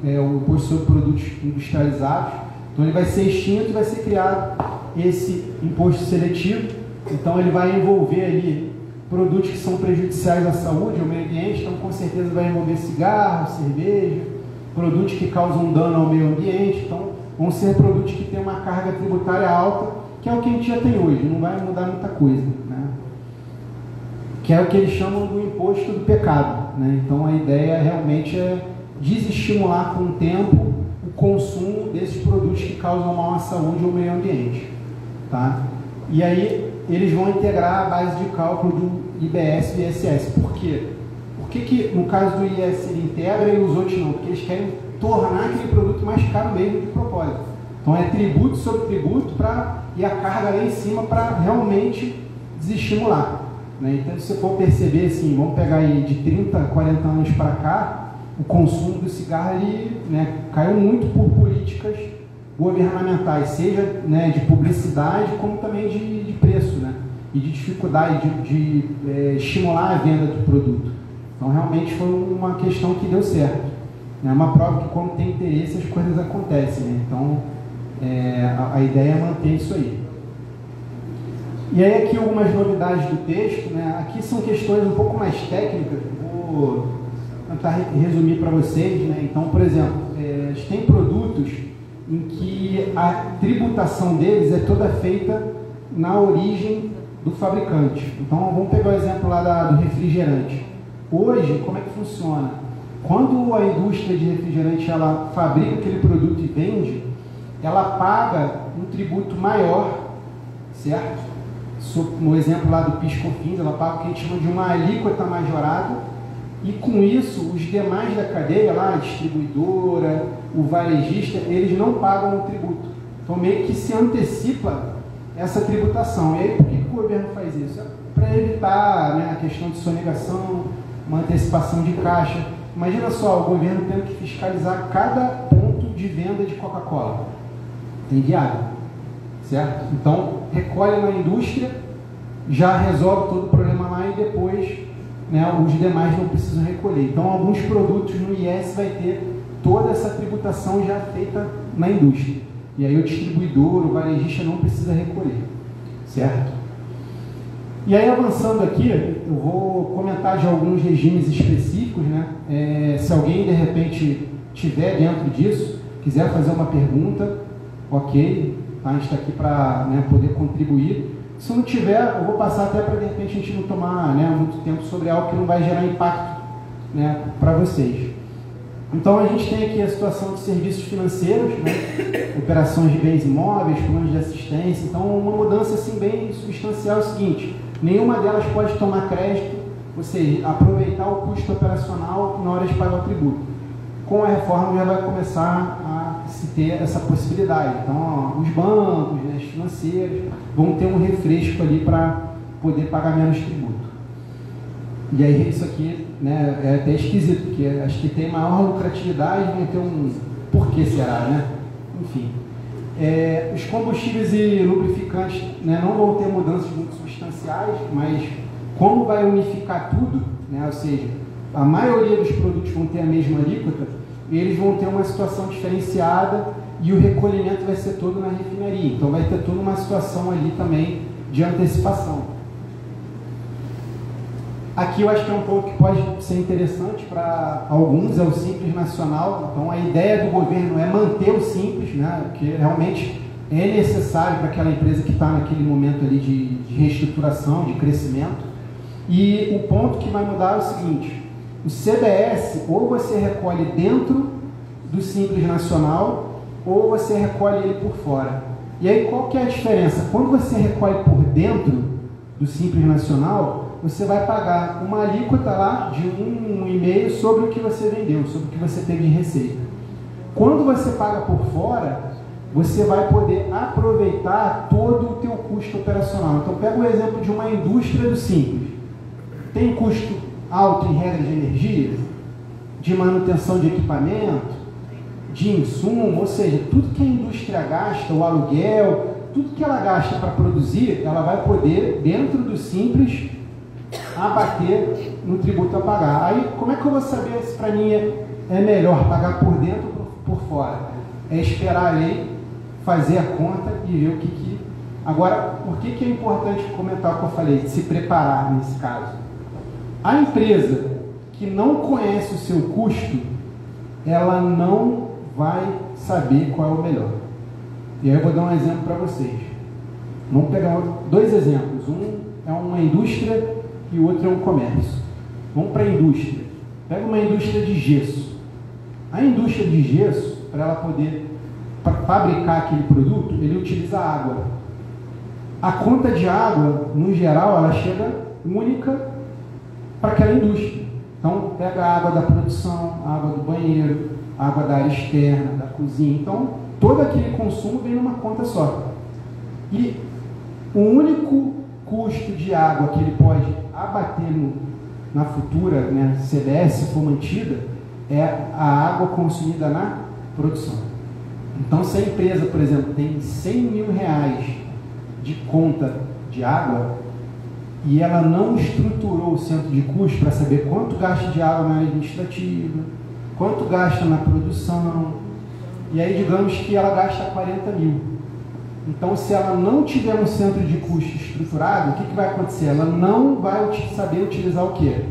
é o Imposto sobre Produtos Industrializados, então ele vai ser extinto e vai ser criado esse imposto seletivo. Então ele vai envolver ali produtos que são prejudiciais à saúde, ao meio ambiente, então com certeza vai envolver cigarro, cerveja, produtos que causam dano ao meio ambiente, então vão ser produtos que têm uma carga tributária alta, que é o que a gente já tem hoje, não vai mudar muita coisa, né? Que é o que eles chamam do imposto do pecado, né? Então a ideia realmente é desestimular com o tempo o consumo desses produtos que causam mal à saúde ou ao meio ambiente, tá? E aí eles vão integrar a base de cálculo do IBS e ISS. Por quê? Por que no caso do IS ele integra e os outros não? Porque eles querem tornar aquele produto mais caro mesmo de propósito. Então é tributo sobre tributo e a carga lá em cima para realmente desestimular, né? Então se você for perceber assim, vamos pegar aí de 30, 40 anos para cá, o consumo do cigarro ele, né, caiu muito por políticas governamentais, seja, né, de publicidade como também de preço, né, e de dificuldade de estimular a venda do produto. Então realmente foi uma questão que deu certo. É uma prova que quando tem interesse as coisas acontecem, né? Então a ideia é manter isso aí. E aí aqui algumas novidades do texto, né? Aqui são questões um pouco mais técnicas, vou tentar resumir para vocês, né? Então, por exemplo, a gente tem produtos em que a tributação deles é toda feita na origem do fabricante. Então, vamos pegar o exemplo lá do refrigerante. Hoje, como é que funciona? Quando a indústria de refrigerante ela fabrica aquele produto e vende, ela paga um tributo maior, certo? No exemplo lá do PIS/COFINS, ela paga o que a gente chama de uma alíquota majorada E com isso, os demais da cadeia, lá, a distribuidora, o varejista, eles não pagam o tributo. Então, meio que se antecipa essa tributação. E aí, por que o governo faz isso? É para evitar, né, a questão de sonegação, uma antecipação de caixa. Imagina só, o governo tendo que fiscalizar cada ponto de venda de Coca-Cola. É inviável, certo? Então, recolhe na indústria, já resolve todo o problema lá e depois, né, os demais não precisam recolher. Então, alguns produtos no IS vai ter toda essa tributação já feita na indústria. E aí o distribuidor, o varejista não precisa recolher, certo? E aí, avançando aqui, eu vou comentar de alguns regimes específicos, né? Se alguém, de repente, tiver dentro disso, quiser fazer uma pergunta, ok, tá? A gente está aqui para, né, poder contribuir. Se não tiver, eu vou passar até para, de repente, a gente não tomar, né, muito tempo sobre algo que não vai gerar impacto, né, para vocês. Então, a gente tem aqui a situação de serviços financeiros, né, operações de bens imóveis, planos de assistência. Então, uma mudança assim, bem substancial é o seguinte: nenhuma delas pode tomar crédito, ou seja, aproveitar o custo operacional na hora de pagar o tributo. Com a reforma já vai começar a se ter essa possibilidade. Então, ó, os bancos, né, as financeiras, vão ter um refresco ali para poder pagar menos tributo. E aí isso aqui, né, é até esquisito, porque as que têm maior lucratividade vão ter um... Por que será, né? Enfim. Os combustíveis e lubrificantes, né, não vão ter mudanças muito substanciais, mas como vai unificar tudo, né, ou seja, a maioria dos produtos vão ter a mesma alíquota, eles vão ter uma situação diferenciada e o recolhimento vai ser todo na refinaria. Então vai ter toda uma situação ali também de antecipação. Aqui eu acho que é um ponto que pode ser interessante para alguns, é o Simples Nacional. Então a ideia do governo é manter o Simples, né, que realmente é necessário para aquela empresa que está naquele momento ali de reestruturação, de crescimento. E o ponto que vai mudar é o seguinte: o CBS, ou você recolhe dentro do Simples Nacional, ou você recolhe ele por fora. E aí qual que é a diferença? Quando você recolhe por dentro do Simples Nacional, você vai pagar uma alíquota lá de 1,5% sobre o que você vendeu, sobre o que você teve de receita. Quando você paga por fora, você vai poder aproveitar todo o teu custo operacional. Então pega o exemplo de uma indústria do Simples. Tem custo alto em regra de energia, de manutenção de equipamento, de insumo, ou seja, tudo que a indústria gasta, o aluguel, tudo que ela gasta para produzir, ela vai poder, dentro do Simples, abater no tributo a pagar. Aí, como é que eu vou saber se para mim é melhor pagar por dentro ou por fora? É esperar a lei, fazer a conta e ver o que... Agora, por que é importante comentar o que eu falei, de se preparar nesse caso? A empresa que não conhece o seu custo, ela não vai saber qual é o melhor. E aí eu vou dar um exemplo para vocês. Vamos pegar dois exemplos. Um é uma indústria e o outro é um comércio. Vamos para a indústria. Pega uma indústria de gesso. A indústria de gesso, para ela poder fabricar aquele produto, ele utiliza água. A conta de água, no geral, ela chega única para aquela indústria. Então, pega a água da produção, a água do banheiro, a água da área externa, da cozinha. Então, todo aquele consumo vem numa conta só. E o único custo de água que ele pode abater na futura, né, CBS, se for mantida, é a água consumida na produção. Então, se a empresa, por exemplo, tem R$100 mil de conta de água e ela não estruturou o centro de custo para saber quanto gasta de água na área administrativa, quanto gasta na produção, e aí digamos que ela gasta 40 mil. Então, se ela não tiver um centro de custo estruturado, o que vai acontecer? Ela não vai saber utilizar o quê?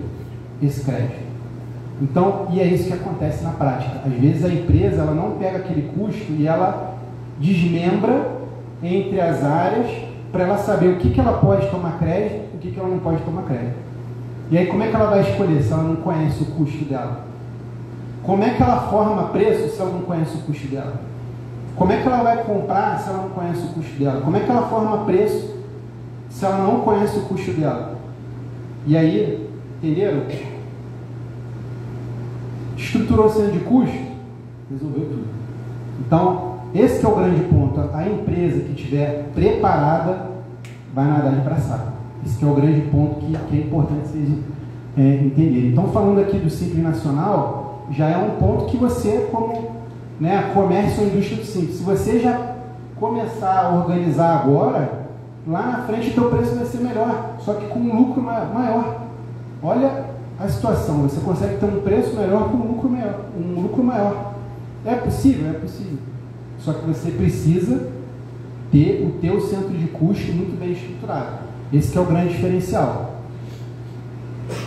Esse crédito. Então, e é isso que acontece na prática. Às vezes a empresa ela não pega aquele custo e ela desmembra entre as áreas para ela saber o que ela pode tomar crédito e o que ela não pode tomar crédito. E aí como é que ela vai escolher se ela não conhece o custo dela? Como é que ela forma preço se ela não conhece o custo dela? Como é que ela vai comprar se ela não conhece o custo dela? Como é que ela forma preço se ela não conhece o custo dela? E aí, entenderam? Estruturou o centro de custo, resolveu tudo. Então, esse que é o grande ponto. A empresa que estiver preparada vai nadar de braçada. Esse que é o grande ponto que é importante vocês entenderem. Então, falando aqui do Simples Nacional, já é um ponto que você, como comércio ou indústria do Simples, se você já começar a organizar agora, lá na frente o teu preço vai ser melhor, só que com um lucro maior. Olha a situação, você consegue ter um preço melhor com um lucro maior. É possível? É possível. Só que você precisa ter o teu centro de custo muito bem estruturado. Esse que é o grande diferencial.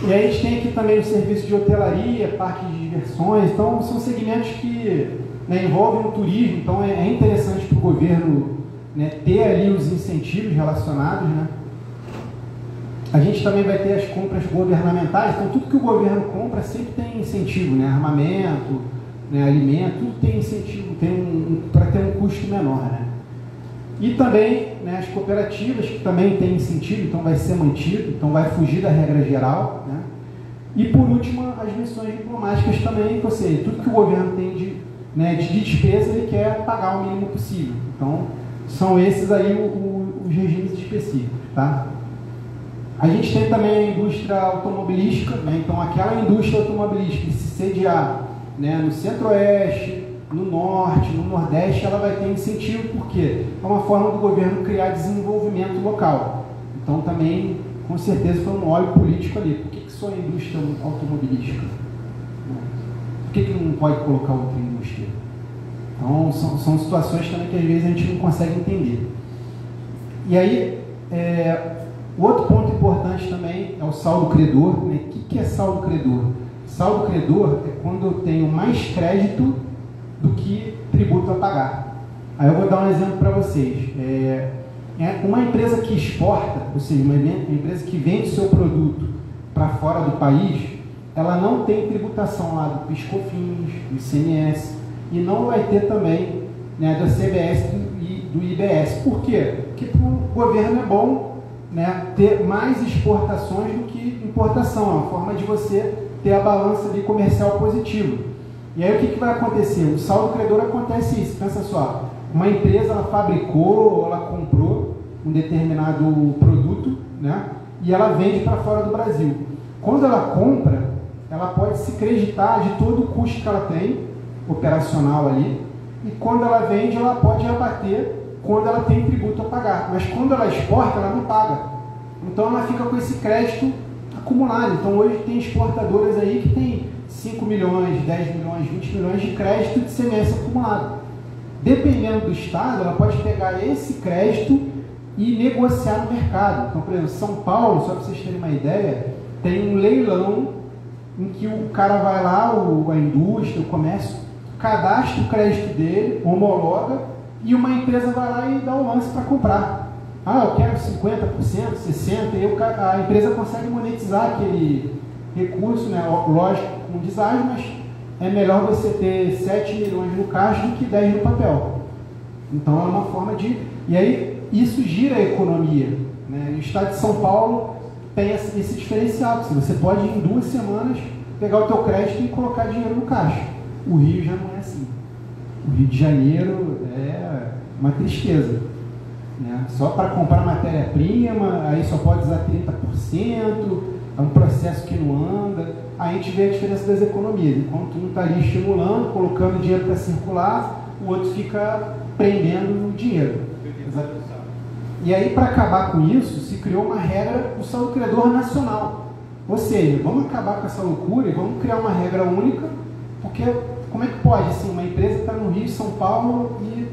E aí a gente tem aqui também o serviço de hotelaria, parque de diversões. Então são segmentos que envolvem o turismo. Então é interessante para o governo ter ali os incentivos relacionados. A gente também vai ter as compras governamentais. Então tudo que o governo compra sempre tem incentivo, armamento, alimento, tudo tem incentivo, para ter um custo menor. E também as cooperativas, que também têm incentivo, então vai ser mantido, então vai fugir da regra geral. E por último, as missões diplomáticas também, ou seja, tudo que o governo tem de despesa, ele quer pagar o mínimo possível. Então, são esses aí os regimes específicos. Tá? A gente tem também a indústria automobilística, então aquela indústria automobilística que se sediar no Centro-Oeste, no Norte, no Nordeste, ela vai ter incentivo, porque é uma forma do governo criar desenvolvimento local. Então também, com certeza, foi um óleo político ali. Por que só a indústria automobilística? Por que não pode colocar outra indústria? Então são situações também que às vezes a gente não consegue entender. E aí, o outro ponto importante também é o saldo credor. O que é saldo credor? Saldo credor é quando eu tenho mais crédito do que tributo a pagar. Aí eu vou dar um exemplo para vocês. Uma empresa que exporta, ou seja, uma empresa que vende seu produto para fora do país, ela não tem tributação lá do PIS/COFINS, do ICMS, e não vai ter também da CBS e do IBS. Por quê? Porque para o governo é bom ter mais exportações do que importação. É uma forma de você ter a balança ali comercial positiva. E aí o que vai acontecer? O saldo credor acontece isso. Pensa só, uma empresa ela fabricou ou ela comprou um determinado produto, e ela vende para fora do Brasil. Quando ela compra, ela pode se creditar de todo o custo que ela tem, operacional ali, e quando ela vende, ela pode abater quando ela tem tributo a pagar. Mas quando ela exporta, ela não paga. Então ela fica com esse crédito acumulado. Então hoje tem exportadoras aí que tem 5 milhões, 10 milhões, 20 milhões de crédito de ICMS acumulado. Dependendo do estado, ela pode pegar esse crédito e negociar no mercado. Então, por exemplo, São Paulo, só para vocês terem uma ideia, tem um leilão em que o cara vai lá, a indústria, o comércio, cadastra o crédito dele, homologa, e uma empresa vai lá e dá o lance para comprar. Eu quero 50%, 60%, e a empresa consegue monetizar aquele recurso, lógico, com deságio, mas é melhor você ter 7 milhões no caixa do que 10 no papel. Então é uma forma de... E aí isso gira a economia. O estado de São Paulo tem esse diferencial. Você pode em 2 semanas pegar o teu crédito e colocar dinheiro no caixa. O Rio já não é assim. O Rio de Janeiro é uma tristeza. Só para comprar matéria-prima, aí só pode usar 30%, é um processo que não anda. Aí a gente vê a diferença das economias. Enquanto um está ali estimulando, colocando dinheiro para circular, o outro fica prendendo o dinheiro. E aí, para acabar com isso, se criou uma regra do saldo credor nacional. Ou seja, vamos acabar com essa loucura e vamos criar uma regra única, porque como é que pode? Assim, uma empresa está no Rio, São Paulo, e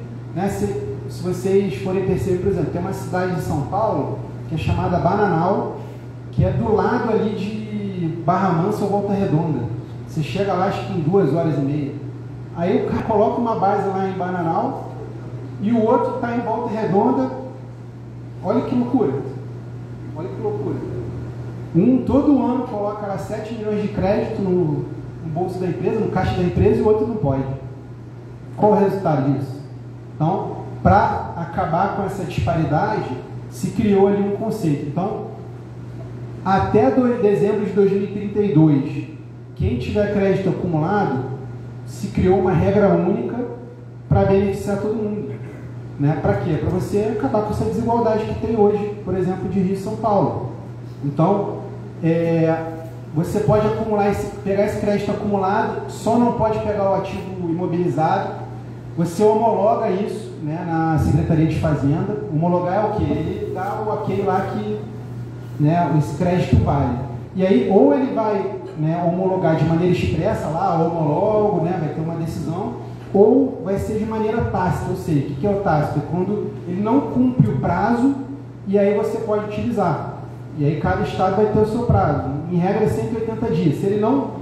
se vocês forem perceber, por exemplo, tem uma cidade de São Paulo que é chamada Bananal, que é do lado ali de Barra Mansa ou Volta Redonda. Você chega lá, acho que em 2h30. Aí o cara coloca uma base lá em Bananal e o outro está em Volta Redonda. Olha que loucura. Olha que loucura. Todo ano coloca lá 7 milhões de crédito no bolso da empresa, no caixa da empresa, e o outro não pode. Qual o resultado disso? Então, para acabar com essa disparidade, se criou ali um conceito. Então, até dezembro de 2032, quem tiver crédito acumulado, se criou uma regra única para beneficiar todo mundo. Né? Para quê? Para você acabar com essa desigualdade que tem hoje, por exemplo, de Rio e São Paulo. Então, você pode pegar esse crédito acumulado, só não pode pegar o ativo imobilizado. Você homologa isso, né, na Secretaria de Fazenda. Homologar é o quê? Ele dá o ok lá que, né, esse crédito vale. E aí, ou ele vai, né, homologar de maneira expressa lá, homologo, né, vai ter uma decisão, ou vai ser de maneira tácita. Ou seja, o que é o tácito? É quando ele não cumpre o prazo e aí você pode utilizar. E aí cada estado vai ter o seu prazo. Em regra, 180 dias. Se ele não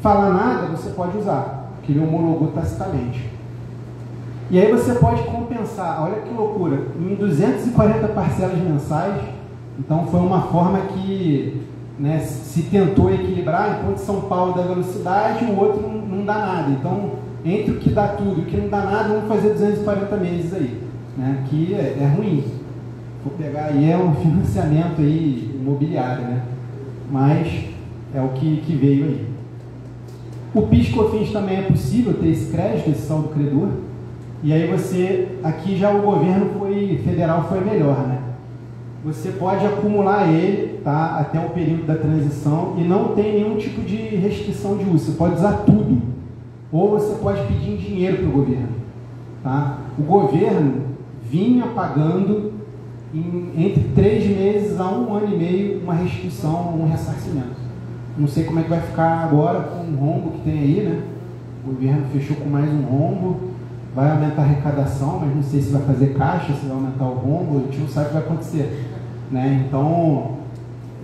falar nada, você pode usar, porque ele homologou tacitamente. E aí você pode compensar, olha que loucura, em 240 parcelas mensais. Então foi uma forma que, né, se tentou equilibrar, enquanto São Paulo dá velocidade, o outro não dá nada. Então, entre o que dá tudo e o que não dá nada, vamos fazer 240 meses aí, né, que é ruim. Vou pegar aí, é um financiamento aí imobiliário, né? Mas é o que veio aí. O PIS/COFINS também é possível ter esse crédito, esse saldo credor. E aí você, aqui já o governo federal foi melhor, né? Você pode acumular ele, tá, até o período da transição e não tem nenhum tipo de restrição de uso. Você pode usar tudo. Ou você pode pedir em dinheiro para o governo, tá? O governo vinha pagando entre 3 meses a 1 ano e meio uma restituição, um ressarcimento. Não sei como é que vai ficar agora com o rombo que tem aí, né? O governo fechou com mais um rombo, vai aumentar a arrecadação, mas não sei se vai fazer caixa, se vai aumentar o rombo, a gente não sabe o que vai acontecer, né? Então,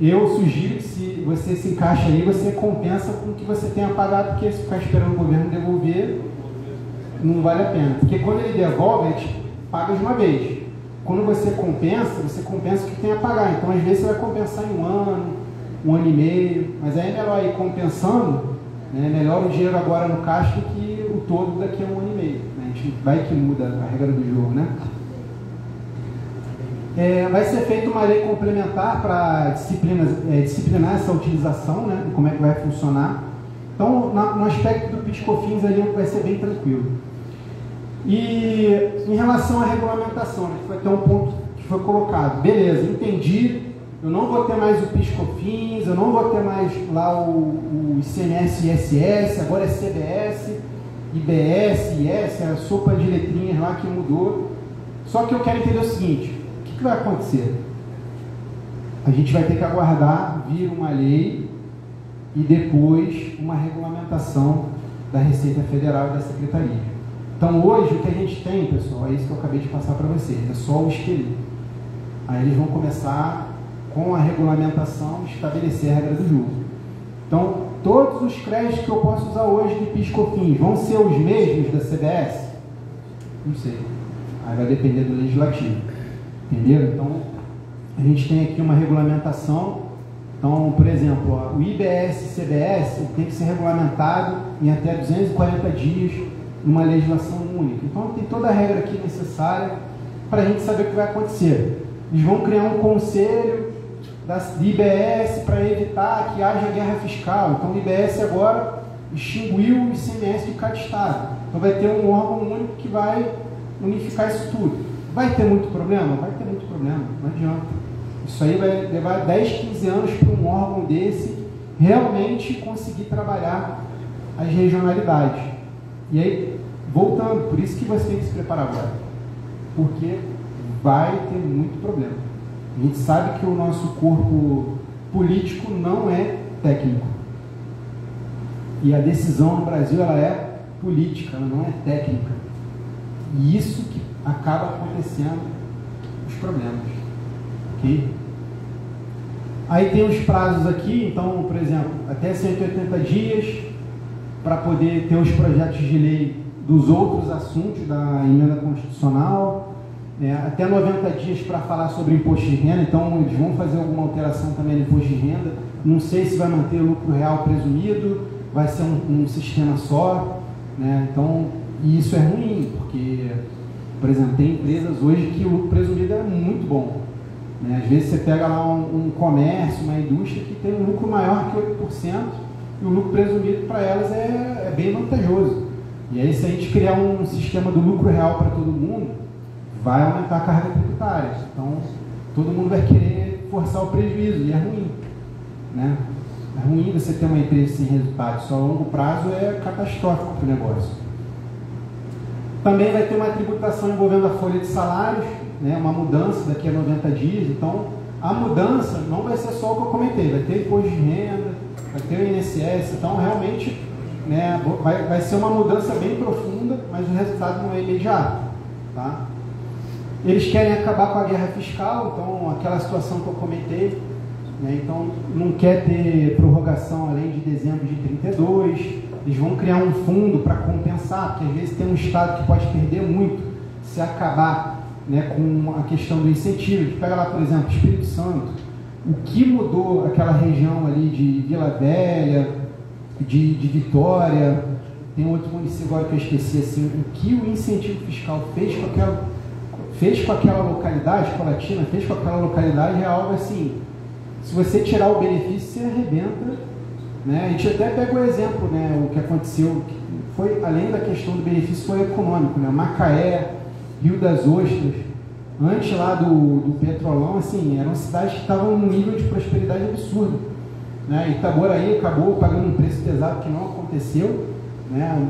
eu sugiro que se você se encaixa aí, você compensa com o que você tenha pagado, porque se ficar esperando o governo devolver, não vale a pena. Porque quando ele devolve, ele paga de uma vez. Quando você compensa o que tem a pagar. Então, às vezes, você vai compensar em 1 ano, 1 ano e meio. Mas aí é melhor ir compensando, né? Melhor o dinheiro agora no caixa do que o todo daqui a 1 ano e meio. Né? A gente vai que muda a regra do jogo, né? Vai ser feita uma lei complementar para disciplinar essa utilização, né? E como é que vai funcionar. Então, no aspecto do PIS/COFINS ali vai ser bem tranquilo. E em relação à regulamentação, né, que foi até um ponto que foi colocado, beleza, entendi, eu não vou ter mais o PIS/COFINS, eu não vou ter mais lá o ICMS e ISS, agora é CBS, IBS, IS, a sopa de letrinhas lá que mudou. Só que eu quero entender o seguinte, o que vai acontecer? A gente vai ter que aguardar vir uma lei e depois uma regulamentação da Receita Federal e da Secretaria. Então hoje o que a gente tem, pessoal, é isso que eu acabei de passar para vocês, é só o esqueleto. Aí eles vão começar com a regulamentação, estabelecer a regra do jogo. Então, todos os créditos que eu posso usar hoje de PIS/COFINS vão ser os mesmos da CBS? Não sei. Aí vai depender do legislativo. Entenderam? Então, a gente tem aqui uma regulamentação. Então, por exemplo, o IBS e CBS tem que ser regulamentado em até 240 dias numa legislação única. Então, tem toda a regra aqui necessária para a gente saber o que vai acontecer. Eles vão criar um conselho da IBS para evitar que haja guerra fiscal. Então, o IBS agora extinguiu o ICMS de cada estado. Então, vai ter um órgão único que vai unificar isso tudo. Vai ter muito problema? Vai ter muito problema, não adianta. Isso aí vai levar 10, 15 anos para um órgão desse realmente conseguir trabalhar as regionalidades. E aí, voltando, por isso que você tem que se preparar agora. Porque vai ter muito problema. A gente sabe que o nosso corpo político não é técnico. E a decisão no Brasil, ela é política, ela não é técnica. E isso que acaba acontecendo os problemas. Ok? Aí tem os prazos aqui, então, por exemplo, até 180 dias para poder ter os projetos de lei dos outros assuntos da emenda constitucional, até 90 dias para falar sobre imposto de renda. Então eles vão fazer alguma alteração também no imposto de renda. Não sei se vai manter o lucro real presumido, vai ser um sistema só, né? Então, e isso é ruim, porque, por exemplo, tem empresas hoje que o lucro presumido é muito bom, né? Às vezes você pega lá um comércio, uma indústria que tem um lucro maior que 8%, e o lucro presumido para elas é bem vantajoso. E aí, se a gente criar um sistema do lucro real para todo mundo, vai aumentar a carga tributária. Então, todo mundo vai querer forçar o prejuízo, e é ruim, né? É ruim você ter uma empresa sem resultado, só a longo prazo é catastrófico para o negócio. Também vai ter uma tributação envolvendo a folha de salários, né? Uma mudança daqui a 90 dias. Então, a mudança não vai ser só o que eu comentei, vai ter imposto de renda, vai ter o INSS, então realmente, né, vai ser uma mudança bem profunda, mas o resultado não é imediato, tá? Eles querem acabar com a guerra fiscal, então aquela situação que eu comentei, né, então não quer ter prorrogação além de dezembro de 32, eles vão criar um fundo para compensar, porque às vezes tem um estado que pode perder muito se acabar, né, com a questão do incentivo. A gente pega lá, por exemplo, Espírito Santo, o que mudou aquela região ali de Vila Velha, de Vitória, tem outro município agora que eu esqueci, assim, o que o incentivo fiscal fez com aquela localidade, Colatina, fez com aquela localidade é algo assim, se você tirar o benefício, você arrebenta, né? A gente até pega o exemplo, né, o que aconteceu, foi, além da questão do benefício, foi econômico, né? Macaé, Rio das Ostras, antes lá do Petrolão, assim, eram cidades que estavam num nível de prosperidade absurdo, né? Itaboraí acabou pagando um preço pesado que não aconteceu, né?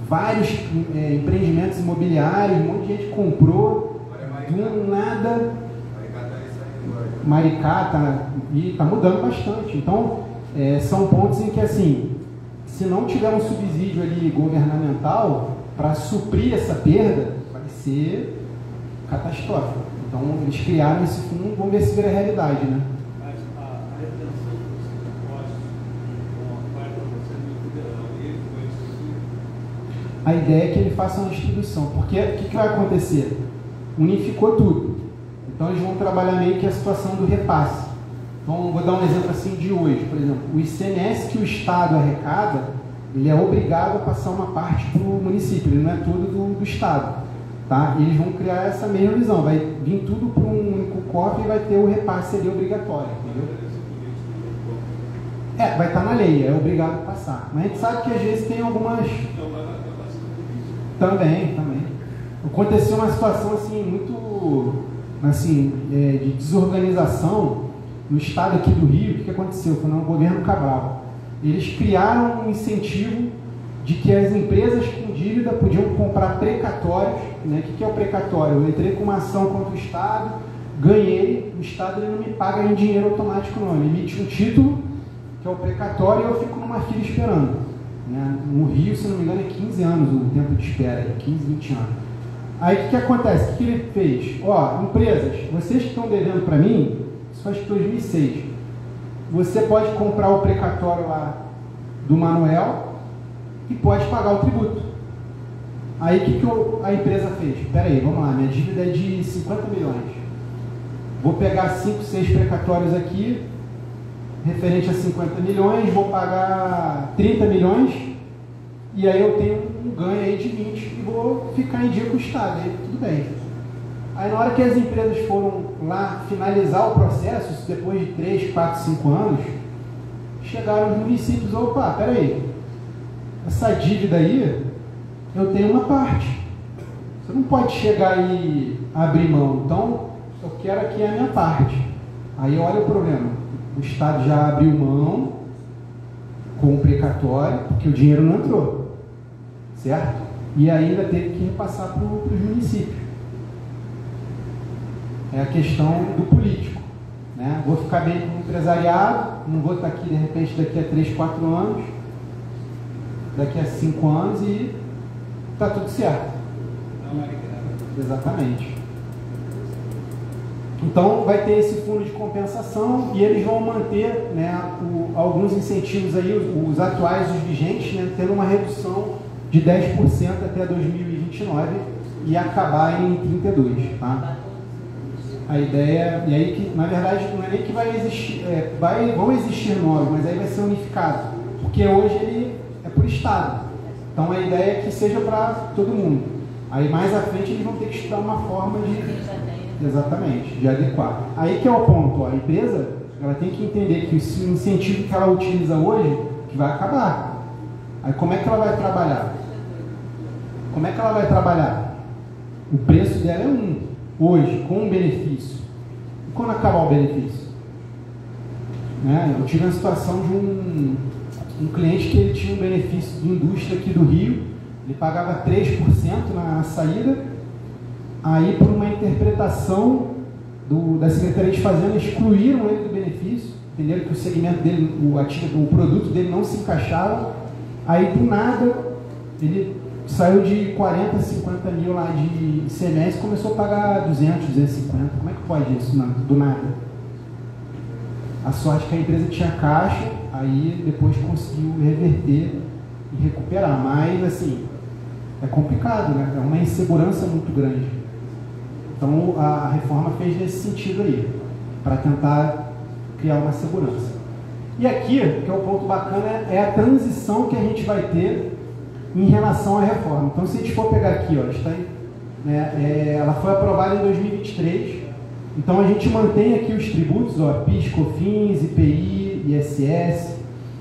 Vários empreendimentos imobiliários, um monte de gente comprou, do nada. Maricá está mudando bastante. Então, são pontos em que, assim, se não tiver um subsídio ali governamental para suprir essa perda, vai ser catastrófico. Então, eles criaram esse fundo, vamos ver se vira realidade, né? Mas a retenção dos impostos com a parte do Conselho Federal, ele foi distribuído? A ideia é que ele faça uma distribuição, porque o que vai acontecer? Unificou tudo. Então, eles vão trabalhar meio que a situação do repasse. Então, vou dar um exemplo assim de hoje. Por exemplo, o ICMS que o Estado arrecada, ele é obrigado a passar uma parte para o município, ele não é todo do Estado. Tá? E eles vão criar essa mesma visão, vai vir tudo para um único cofre e vai ter o repasse ali obrigatório, entendeu? Vai estar na lei, é obrigado a passar. Mas a gente sabe que às vezes tem algumas... Também. Aconteceu uma situação assim, muito assim, de desorganização no estado aqui do Rio. O que aconteceu? Foi no governo Cabral. Eles criaram um incentivo de que as empresas com dívida podiam comprar precatórios, né? O que é o precatório? Eu entrei com uma ação contra o Estado, ganhei, o Estado ele não me paga em dinheiro automático não, ele emite um título, que é o precatório, e eu fico numa fila esperando. Né? No Rio, se não me engano, é 15 anos o tempo de espera, 15, 20 anos. Aí o que acontece? O que ele fez? Empresas, vocês que estão devendo para mim, isso faz 2006, você pode comprar o precatório lá do Manuel, e pode pagar o tributo. Aí o que a empresa fez? Espera aí, vamos lá, minha dívida é de 50 milhões. Vou pegar 5, 6 precatórios aqui, referente a 50 milhões, vou pagar 30 milhões, e aí eu tenho um ganho aí de 20 e vou ficar em dia com o Estado, aí tudo bem. Aí na hora que as empresas foram lá finalizar o processo, isso depois de 3, 4, 5 anos, chegaram os municípios, opa, espera aí, essa dívida aí, eu tenho uma parte. Você não pode chegar e abrir mão. Então, eu quero aqui a minha parte. Aí olha o problema. O Estado já abriu mão com o precatório, porque o dinheiro não entrou. Certo? E ainda teve que repassar para os municípios. É a questão do político. Né? Vou ficar bem com o empresariado, não vou estar aqui de repente daqui a 3, 4 anos. Daqui a 5 anos e está tudo certo. Exatamente. Então vai ter esse fundo de compensação e eles vão manter, né, alguns incentivos aí, os atuais, os vigentes, né, tendo uma redução de 10% até 2029 e acabar em 32, tá? A ideia, e aí que na verdade não é nem que vai existir, vão existir novos, mas aí vai ser unificado, porque hoje ele é por estado. Então a ideia é que seja para todo mundo. Aí mais à frente eles vão ter que estudar uma forma de... Exatamente, de adequar. Aí que é o ponto, a empresa ela tem que entender que o incentivo que ela utiliza hoje que vai acabar. Aí como é que ela vai trabalhar? Como é que ela vai trabalhar? O preço dela é um, hoje, com um benefício. E quando acabar o benefício? Né? Eu tive uma situação de um cliente que ele tinha um benefício de indústria aqui do Rio, ele pagava 3% na saída, aí por uma interpretação da Secretaria de Fazenda, excluíram ele do benefício, entenderam que o segmento dele, o produto dele não se encaixava, aí do nada, ele saiu de 40, 50 mil lá de ICMS e começou a pagar 200, 250, como é que pode isso, do nada? A sorte que a empresa tinha caixa, aí depois conseguiu reverter e recuperar, mas assim, é complicado, né? É uma insegurança muito grande. Então a reforma fez nesse sentido aí, para tentar criar uma segurança. E aqui, que é o ponto bacana, é a transição que a gente vai ter em relação à reforma. Então se a gente for pegar aqui, ó, está aí, né, ela foi aprovada em 2023, então a gente mantém aqui os tributos, ó, PIS, COFINS, IPI, ISS,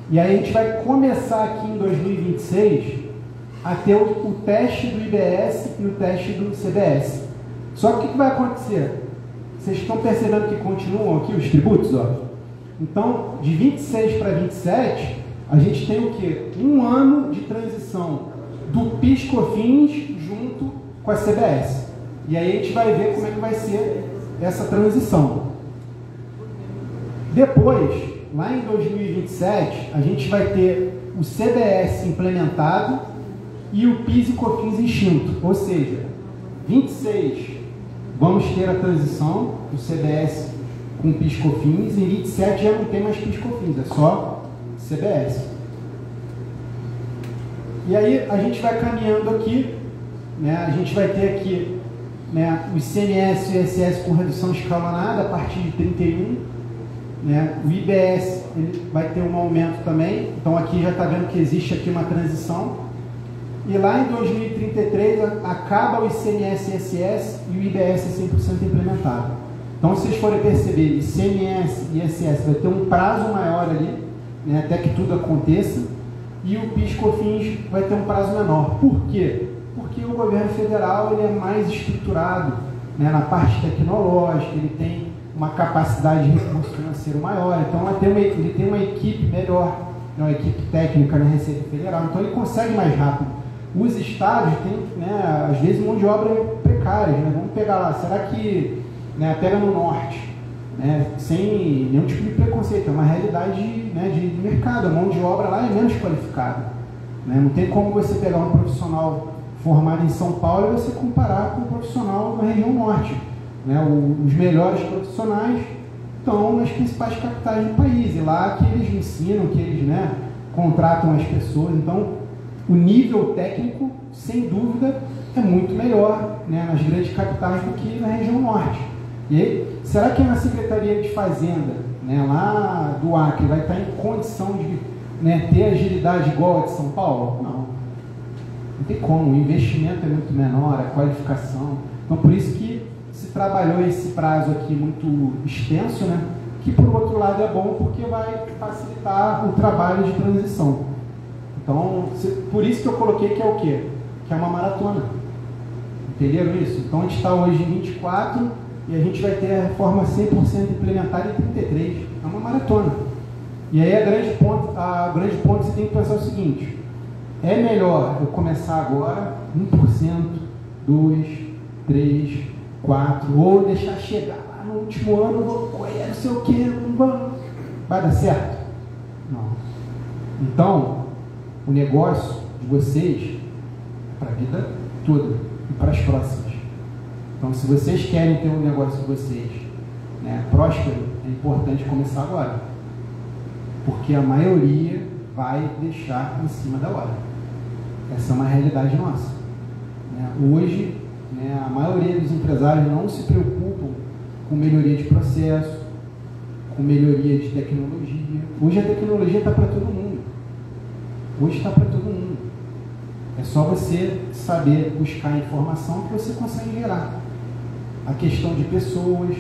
e aí a gente vai começar aqui em 2026 a ter o teste do IBS e o teste do CBS. Só que o que vai acontecer? Vocês estão percebendo que continuam aqui os tributos, ó? Então, de 26 para 27, a gente tem o quê? Um ano de transição do PIS/COFINS junto com a CBS. E aí a gente vai ver como é que vai ser essa transição. Depois, lá em 2027, a gente vai ter o CBS implementado e o PIS e COFINS extinto. Ou seja, 26 vamos ter a transição do CBS com PIS/COFINS, e em 27 já não tem mais PIS/COFINS, é só CBS. E aí a gente vai caminhando aqui, né, a gente vai ter aqui, né, o ICMS e o ISS com redução escalonada a partir de 31, né, o IBS ele vai ter um aumento também, então aqui já está vendo que existe aqui uma transição, e lá em 2033 acaba o ICMS e ISS e o IBS é 100% implementado. Então, se vocês forem perceber, ICMS e ISS vai ter um prazo maior ali, né, até que tudo aconteça, e o PIS/COFINS vai ter um prazo menor. Por quê? Porque o governo federal ele é mais estruturado, né, na parte tecnológica, ele tem uma capacidade de recurso financeiro maior, então ele tem uma equipe melhor, uma equipe técnica na Receita Federal, então ele consegue mais rápido. Os estados têm, né, às vezes, mão de obra precária, né? Vamos pegar lá, será que, né, pega no norte, né, sem nenhum tipo de preconceito, é uma realidade, né, de mercado, a mão de obra lá é menos qualificada, né? Não tem como você pegar um profissional formado em São Paulo e você comparar com um profissional na região norte, né? Os melhores profissionais estão nas principais capitais do país, e lá que eles ensinam, que eles, né, contratam as pessoas, então o nível técnico, sem dúvida, é muito melhor, né, nas grandes capitais do que na região norte. E aí, será que na Secretaria de Fazenda, né, lá do Acre, vai estar em condição de, né, ter agilidade igual a de São Paulo? Não. Não tem como, o investimento é muito menor, a qualificação. Então, por isso que se trabalhou esse prazo aqui muito extenso, né, que por outro lado é bom porque vai facilitar o trabalho de transição. Então, por isso que eu coloquei que é o quê? Que é uma maratona. Entenderam isso? Então, a gente está hoje em 24 e a gente vai ter a reforma 100% implementada em 33. É uma maratona. E aí, o grande ponto que você tem que pensar é o seguinte: é melhor eu começar agora 1%, 2%, 3%, 4%, ou deixar chegar lá no último ano, não sei o quê, vai dar certo? Não. Então, o negócio de vocês é para a vida toda e para as próximas. Então, se vocês querem ter um negócio de vocês, né, próspero, é importante começar agora. Porque a maioria vai deixar em cima da hora. Essa é uma realidade nossa. Né? Hoje, né, a maioria dos empresários não se preocupam com melhoria de processo, com melhoria de tecnologia. Hoje a tecnologia está para todo mundo. Hoje está para todo mundo. É só você saber buscar informação que você consegue gerar. A questão de pessoas,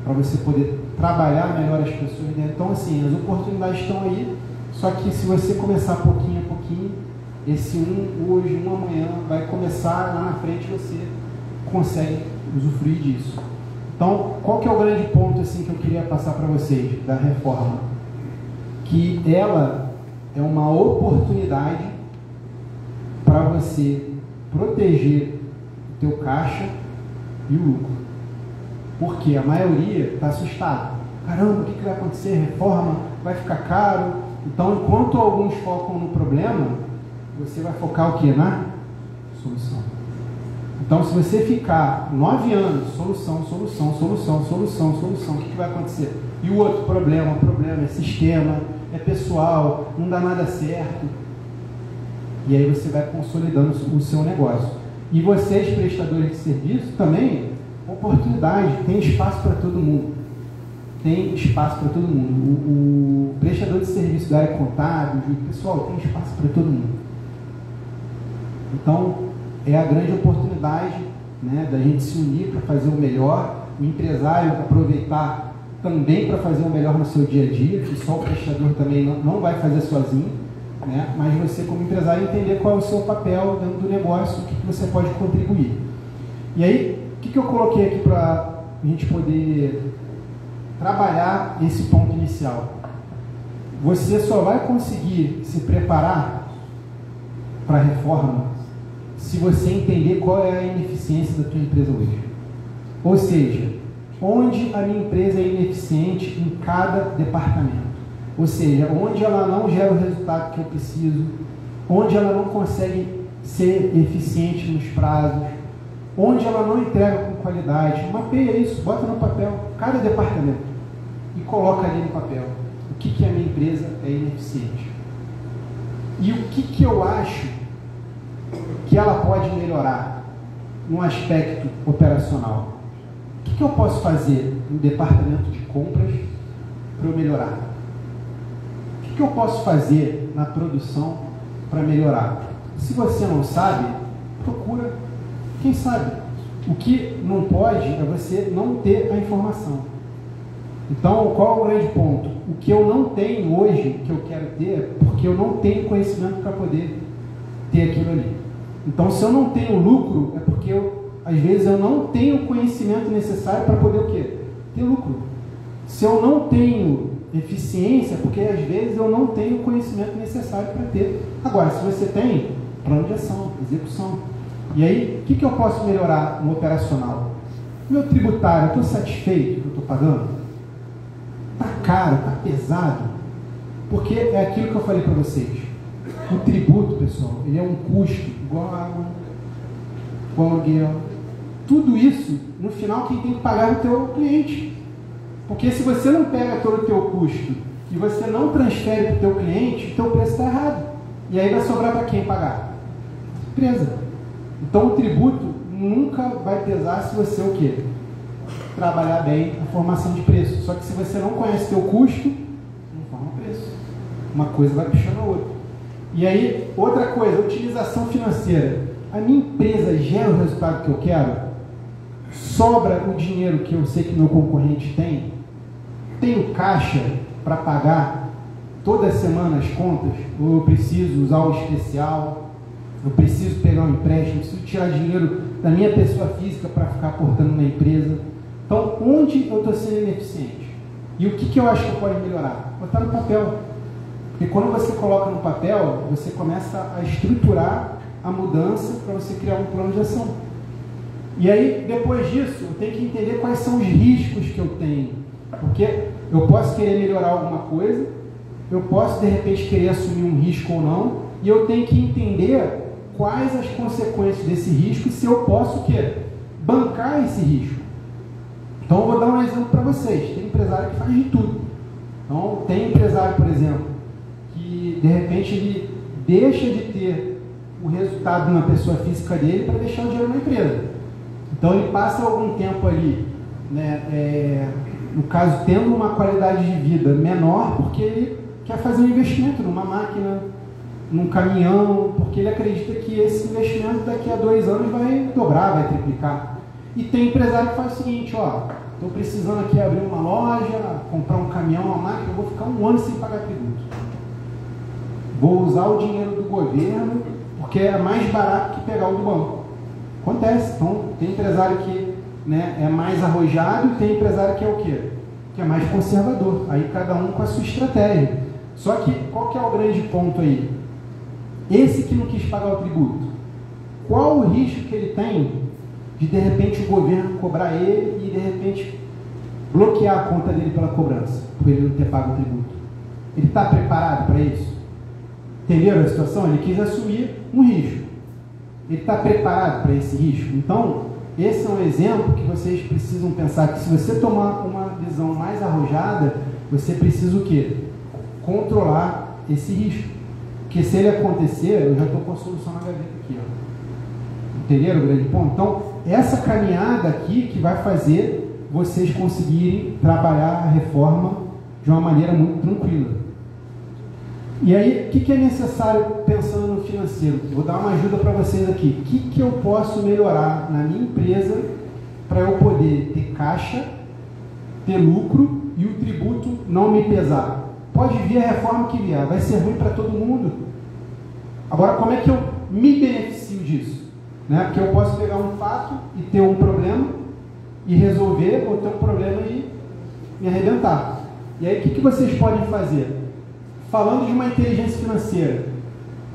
para você poder trabalhar melhor as pessoas. Né? Então, assim, as oportunidades estão aí, Só que se você começar pouquinho a pouquinho, esse um hoje, um amanhã, vai começar lá na frente, você consegue usufruir disso. Então, qual que é o grande ponto assim, que eu queria passar para vocês da reforma? Que ela é uma oportunidade para você proteger o teu caixa e o lucro. Porque a maioria está assustada. Caramba, o que vai acontecer? Reforma vai ficar caro. Então, enquanto alguns focam no problema, você vai focar o quê? Na solução. Então, se você ficar 9 anos, solução, o que vai acontecer? E o outro problema é sistema, é pessoal, não dá nada certo. E aí você vai consolidando o seu negócio. E vocês, prestadores de serviço, também, oportunidade, tem espaço para todo mundo. Tem espaço para todo mundo. O prestador de serviço da área contábil, pessoal, tem espaço para todo mundo. Então, é a grande oportunidade, né, da gente se unir para fazer o melhor, o empresário aproveitar também para fazer o melhor no seu dia a dia, que só o prestador também não vai fazer sozinho, né, mas você como empresário entender qual é o seu papel dentro do negócio, o que você pode contribuir. E aí, o que eu coloquei aqui para a gente poder trabalhar esse ponto inicial? Você só vai conseguir se preparar para a reforma se você entender qual é a ineficiência da tua empresa hoje. Ou seja, onde a minha empresa é ineficiente em cada departamento. Ou seja, onde ela não gera o resultado que eu preciso, onde ela não consegue ser eficiente nos prazos, onde ela não entrega com qualidade. Mapeia isso, bota no papel, cada departamento, e coloca ali no papel o que a minha empresa é ineficiente. E o que eu acho que ela pode melhorar no aspecto operacional. O que eu posso fazer no departamento de compras para eu melhorar? O que eu posso fazer na produção para melhorar? Se você não sabe, procura quem sabe. O que não pode é você não ter a informação. Então, qual é o grande ponto? O que eu não tenho hoje, que eu quero ter, é porque eu não tenho conhecimento para poder ter aquilo ali. Então, se eu não tenho lucro, é porque às vezes eu não tenho o conhecimento necessário para poder o quê? Ter lucro. Se eu não tenho eficiência, é porque às vezes eu não tenho o conhecimento necessário para ter. Agora, se você tem, plano de ação, execução. E aí, o que eu posso melhorar no operacional? Meu tributário, eu estou satisfeito com o que eu estou pagando? Está caro, está pesado? Porque é aquilo que eu falei para vocês. O tributo, pessoal, ele é um custo igual a água, igual aluguel. Tudo isso, no final, quem tem que pagar é o teu cliente. Porque se você não pega todo o teu custo e você não transfere para o teu cliente, o teu preço está errado. E aí vai sobrar para quem pagar? Empresa. Então o tributo nunca vai pesar se você o quê? Trabalhar bem a formação de preço. Só que se você não conhece o teu custo, não forma preço. Uma coisa vai puxando a outra. E aí, outra coisa, utilização financeira. A minha empresa gera o resultado que eu quero? Sobra o dinheiro que eu sei que meu concorrente tem? Tenho caixa para pagar toda semana as contas? Ou eu preciso usar o especial? Eu preciso pegar um empréstimo? Preciso tirar dinheiro da minha pessoa física para ficar aportando na empresa? Então, onde eu estou sendo ineficiente? E o que eu acho que pode melhorar? Botar no papel. Porque quando você coloca no papel, você começa a estruturar a mudança para você criar um plano de ação. E aí, depois disso, eu tenho que entender quais são os riscos que eu tenho. Porque eu posso querer melhorar alguma coisa, eu posso, de repente, querer assumir um risco ou não, e eu tenho que entender quais as consequências desse risco e se eu posso o quê? Bancar esse risco. Então, eu vou dar um exemplo para vocês. Tem empresário que faz de tudo. Então, tem empresário, por exemplo, que de repente ele deixa de ter o resultado na pessoa física dele para deixar o dinheiro na empresa. Então ele passa algum tempo ali, né, no caso, tendo uma qualidade de vida menor, porque ele quer fazer um investimento numa máquina, num caminhão, porque ele acredita que esse investimento daqui a 2 anos vai dobrar, vai triplicar. E tem empresário que faz o seguinte, estou precisando aqui abrir uma loja, comprar um caminhão, uma máquina, eu vou ficar 1 ano sem pagar tributo. vou usar o dinheiro do governo porque é mais barato que pegar o do banco. Acontece. Então, tem empresário que, né, é mais arrojado e tem empresário que é o quê? Que é mais conservador. Aí cada um com a sua estratégia. Só que, qual que é o grande ponto aí? Esse que não quis pagar o tributo, qual o risco que ele tem de repente o governo cobrar ele e de repente bloquear a conta dele pela cobrança, por ele não ter pago o tributo? Ele está preparado para isso? Entenderam a situação? Ele quis assumir um risco. Ele está preparado para esse risco? Então, esse é um exemplo que vocês precisam pensar, que se você tomar uma visão mais arrojada, você precisa o quê? Controlar esse risco. Porque se ele acontecer, eu já estou com a solução na gaveta aqui, ó. Entenderam o grande ponto? Então, essa caminhada aqui que vai fazer vocês conseguirem trabalhar a reforma de uma maneira muito tranquila. E aí, o que é necessário pensando no financeiro? Vou dar uma ajuda para vocês aqui. O que eu posso melhorar na minha empresa para eu poder ter caixa, ter lucro e o tributo não me pesar? Pode vir a reforma que vier, vai ser ruim para todo mundo. Agora, como é que eu me beneficio disso? Né? Porque eu posso pegar um fato e ter um problema e resolver, ou ter um problema e me arrebentar. E aí, o que vocês podem fazer? Falando de uma inteligência financeira,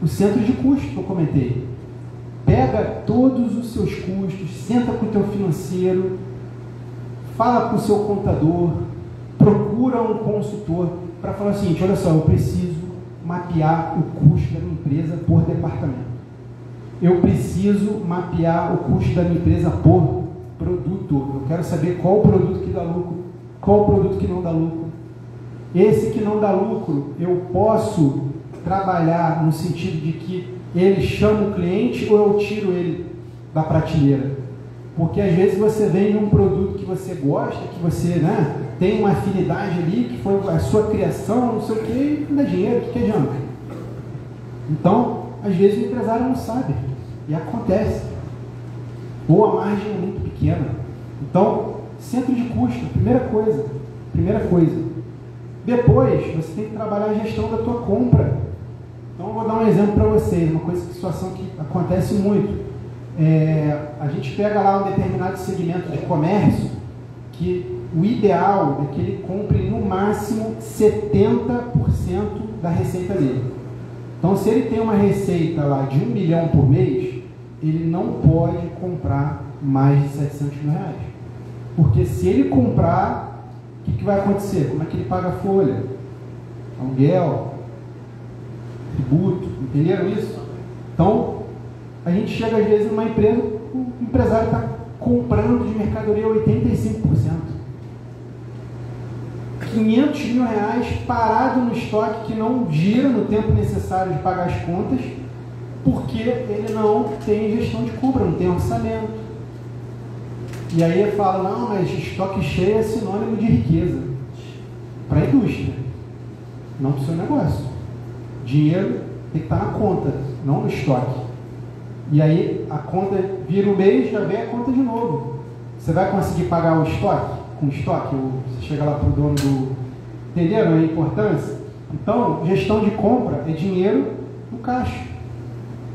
o centro de custos que eu comentei. Pega todos os seus custos, senta com o teu financeiro, fala com o seu contador, procura um consultor para falar o seguinte: olha só, eu preciso mapear o custo da minha empresa por departamento. Eu preciso mapear o custo da minha empresa por produto. Eu quero saber qual o produto que dá lucro, qual o produto que não dá lucro. Esse que não dá lucro, eu posso trabalhar no sentido de que ele chama o cliente ou eu tiro ele da prateleira. Porque às vezes você vende um produto que você gosta, que você, né, tem uma afinidade ali, que foi a sua criação, não sei o que, e não dá dinheiro, o que adianta? Então, às vezes o empresário não sabe, e acontece. Ou a margem é muito pequena. Então, centro de custo, primeira coisa. Depois, você tem que trabalhar a gestão da tua compra. Então, eu vou dar um exemplo para vocês, uma situação que acontece muito. A gente pega lá um determinado segmento de comércio que o ideal é que ele compre no máximo 70% da receita dele. Então, se ele tem uma receita lá de 1 milhão por mês, ele não pode comprar mais de 700 mil reais. Porque se ele comprar, o que vai acontecer? Como é que ele paga a folha? Aluguel? Tributo? Entenderam isso? Então, a gente chega às vezes numa empresa, o empresário está comprando de mercadoria 85%. 500 mil reais parado no estoque que não gira no tempo necessário de pagar as contas, porque ele não tem gestão de compra, não tem orçamento. E aí ele fala: não, mas estoque cheio é sinônimo de riqueza para a indústria, não para o seu negócio. Dinheiro tem que estar na conta, não no estoque. E aí a conta vira o mês, já vem a conta de novo. Você vai conseguir pagar o estoque? Com estoque? Você chega lá para o dono do... Entenderam a importância? Então, gestão de compra é dinheiro no caixa.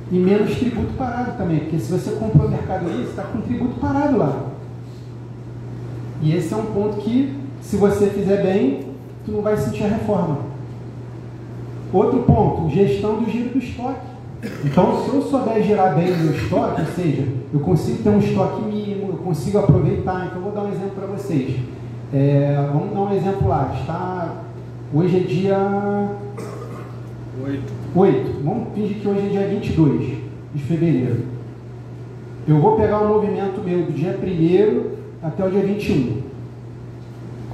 E menos tributo parado também. Porque se você comprou mercadoria, você está com tributo parado lá. E esse é um ponto que, se você fizer bem, tu não vai sentir a reforma. Outro ponto, gestão do giro do estoque. Então, se eu souber gerar bem o meu estoque, ou seja, eu consigo ter um estoque mínimo, eu consigo aproveitar. Então, eu vou dar um exemplo para vocês. Vamos dar um exemplo lá. Hoje é dia 8. Vamos fingir que hoje é dia 22 de fevereiro. Eu vou pegar o movimento meu do dia 1º até o dia 21.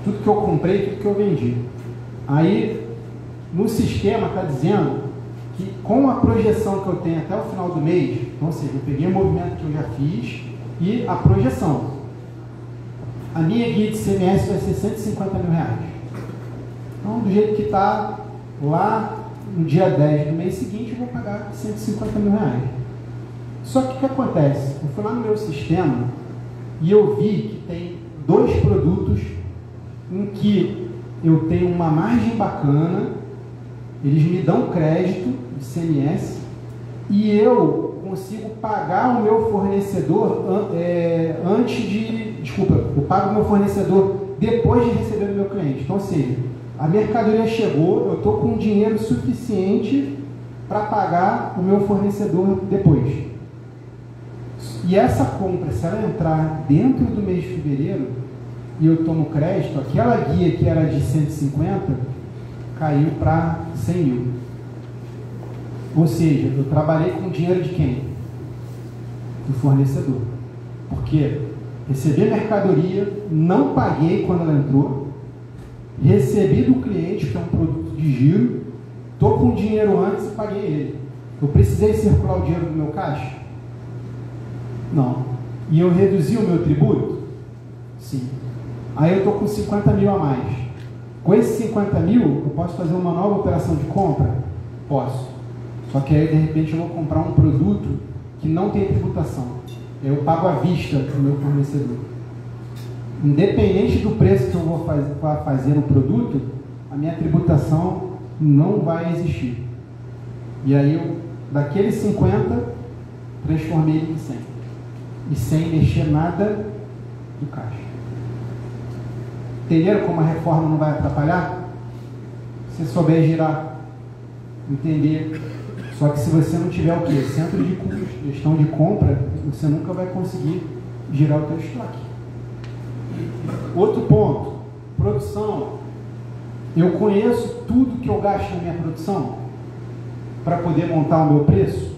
Tudo que eu comprei, tudo que eu vendi. Aí, no sistema está dizendo que com a projeção que eu tenho até o final do mês, então, ou seja, eu peguei o movimento que eu já fiz e a projeção. A minha guia de CMS vai ser 150 mil reais. Então, do jeito que está lá no dia 10 do mês seguinte, eu vou pagar 150 mil reais. Só que o que acontece? Eu fui lá no meu sistema e eu vi que tem 2 produtos em que eu tenho uma margem bacana, eles me dão crédito ICMS, e eu consigo pagar o meu fornecedor eu pago o meu fornecedor depois de receber do meu cliente. Então, ou seja, a mercadoria chegou, eu estou com dinheiro suficiente para pagar o meu fornecedor depois. E essa compra, se ela entrar dentro do mês de fevereiro e eu tomo crédito, aquela guia que era de 150 caiu para 100 mil. Ou seja, eu trabalhei com dinheiro de quem? Do fornecedor. Porque recebi a mercadoria, não paguei quando ela entrou, recebi do cliente, que é um produto de giro, estou com o dinheiro antes e paguei ele. Eu precisei circular o dinheiro do meu caixa? Não. E eu reduzi o meu tributo? Sim. Aí eu estou com 50 mil a mais. Com esses 50 mil, eu posso fazer uma nova operação de compra? Posso. Só que aí, de repente, eu vou comprar um produto que não tem tributação. Eu pago à vista para o meu fornecedor. Independente do preço que eu vou fazer no produto, a minha tributação não vai existir. E aí, eu, daqueles 50, transformei em 100. E sem mexer nada do caixa. Entenderam como a reforma não vai atrapalhar? Se souber girar, entender. Só que se você não tiver o quê? Centro de custos, gestão de compra, você nunca vai conseguir girar o teu estoque. Outro ponto, produção. Eu conheço tudo que eu gasto na minha produção para poder montar o meu preço.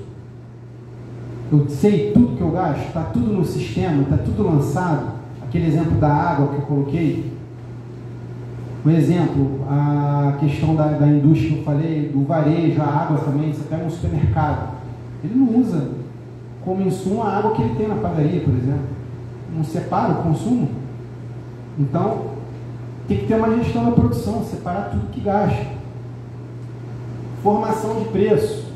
Eu sei tudo que eu gasto, está tudo no sistema, está tudo lançado. Aquele exemplo da água que eu coloquei. Um exemplo, a questão da indústria que eu falei, do varejo, a água também, você pega um supermercado. Ele não usa como insumo a água que ele tem na padaria, por exemplo. Não separa o consumo. Então, tem que ter uma gestão da produção, separar tudo que gasta. Formação de preço.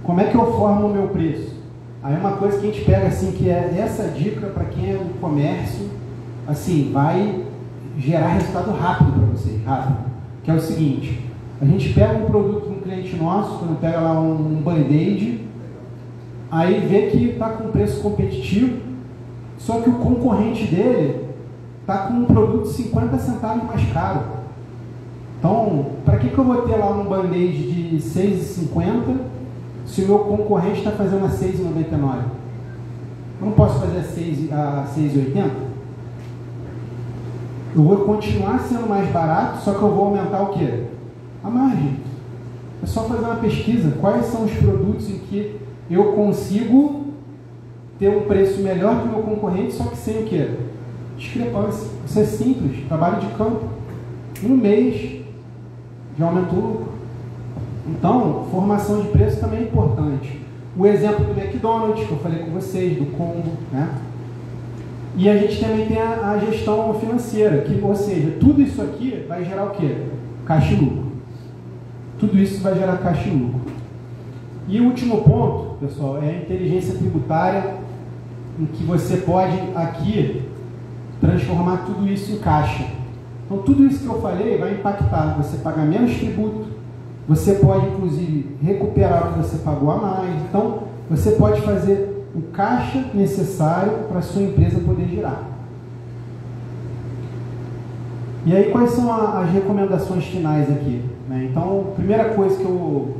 Como é que eu formo o meu preço? Aí uma coisa que a gente pega assim, que é essa dica para quem é do comércio, assim, vai gerar resultado rápido para vocês, rápido. Que é o seguinte, a gente pega um produto de um cliente nosso, quando pega lá um Band-Aid, aí vê que está com preço competitivo, só que o concorrente dele está com um produto 50 centavos mais caro. Então, para que eu vou ter lá um Band-Aid de 6,50 se o meu concorrente está fazendo a 6,99? Eu não posso fazer a 6,80? Eu vou continuar sendo mais barato, só que eu vou aumentar o quê? A margem. É só fazer uma pesquisa. Quais são os produtos em que eu consigo ter um preço melhor que o meu concorrente, só que sem o quê? Discrepância. Isso é simples. Trabalho de campo. Um mês já aumentou o lucro. Então, formação de preço também é importante. O exemplo do McDonald's, que eu falei com vocês, do combo, né? E a gente também tem a gestão financeira, que, ou seja, tudo isso aqui vai gerar o quê? Caixa e lucro. Tudo isso vai gerar caixa e lucro. E o último ponto, pessoal, é a inteligência tributária, em que você pode aqui transformar tudo isso em caixa. Então, tudo isso que eu falei vai impactar. Você pagar menos tributo, você pode, inclusive, recuperar o que você pagou a mais. Então, você pode fazer o caixa necessário para a sua empresa poder girar. E aí, quais são as recomendações finais aqui? Né? Então, a primeira coisa que eu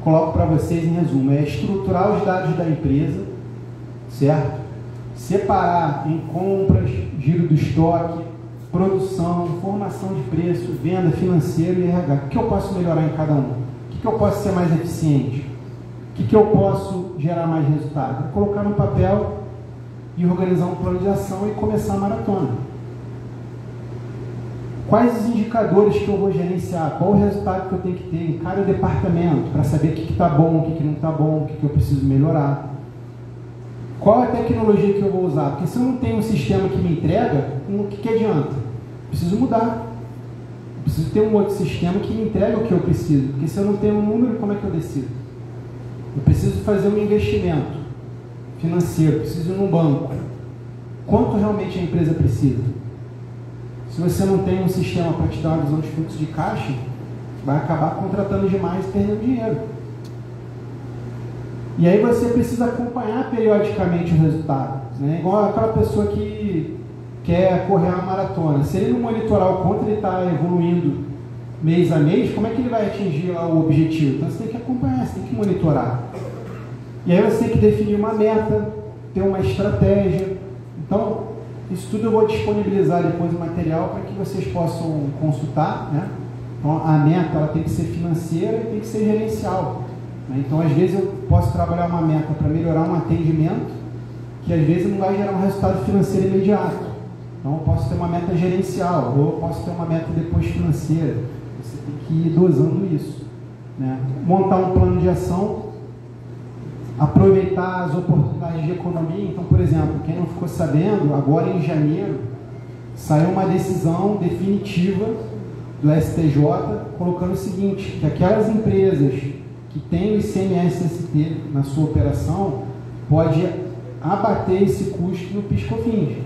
coloco para vocês em resumo é estruturar os dados da empresa, certo? Separar em compras, giro do estoque, produção, formação de preço, venda, financeiro e RH. O que eu posso melhorar em cada um? O que eu posso ser mais eficiente? O que eu posso gerar mais resultado? Vou colocar no papel e organizar um plano de ação e começar a maratona. Quais os indicadores que eu vou gerenciar? Qual o resultado que eu tenho que ter em cada departamento para saber o que está bom, o que não está bom, o que eu preciso melhorar? Qual a tecnologia que eu vou usar? Porque se eu não tenho um sistema que me entrega, o que adianta? Preciso mudar. Preciso ter um outro sistema que me entregue o que eu preciso. Porque se eu não tenho um número, como é que eu decido? Eu preciso fazer um investimento financeiro, preciso ir num banco. Quanto realmente a empresa precisa? Se você não tem um sistema para te dar uma visão de fluxo de caixa, vai acabar contratando demais e perdendo dinheiro. E aí você precisa acompanhar periodicamente o resultado, né? Igual aquela pessoa que quer correr uma maratona. Se ele não monitorar o quanto ele está evoluindo mês a mês, como é que ele vai atingir lá o objetivo? Então você tem que acompanhar, você tem que monitorar. E aí você tem que definir uma meta, ter uma estratégia. Então, isso tudo eu vou disponibilizar depois o material para que vocês possam consultar, né? Então, a meta ela tem que ser financeira e tem que ser gerencial, né? Então, às vezes eu posso trabalhar uma meta para melhorar um atendimento que às vezes não vai gerar um resultado financeiro imediato. Então, eu posso ter uma meta gerencial ou eu posso ter uma meta depois financeira. Você tem que ir dosando isso, né? Montar um plano de ação, aproveitar as oportunidades de economia. Então, por exemplo, quem não ficou sabendo, agora em janeiro saiu uma decisão definitiva do STJ colocando o seguinte, que aquelas empresas que têm o ICMS-ST na sua operação pode abater esse custo no PIS/COFINS.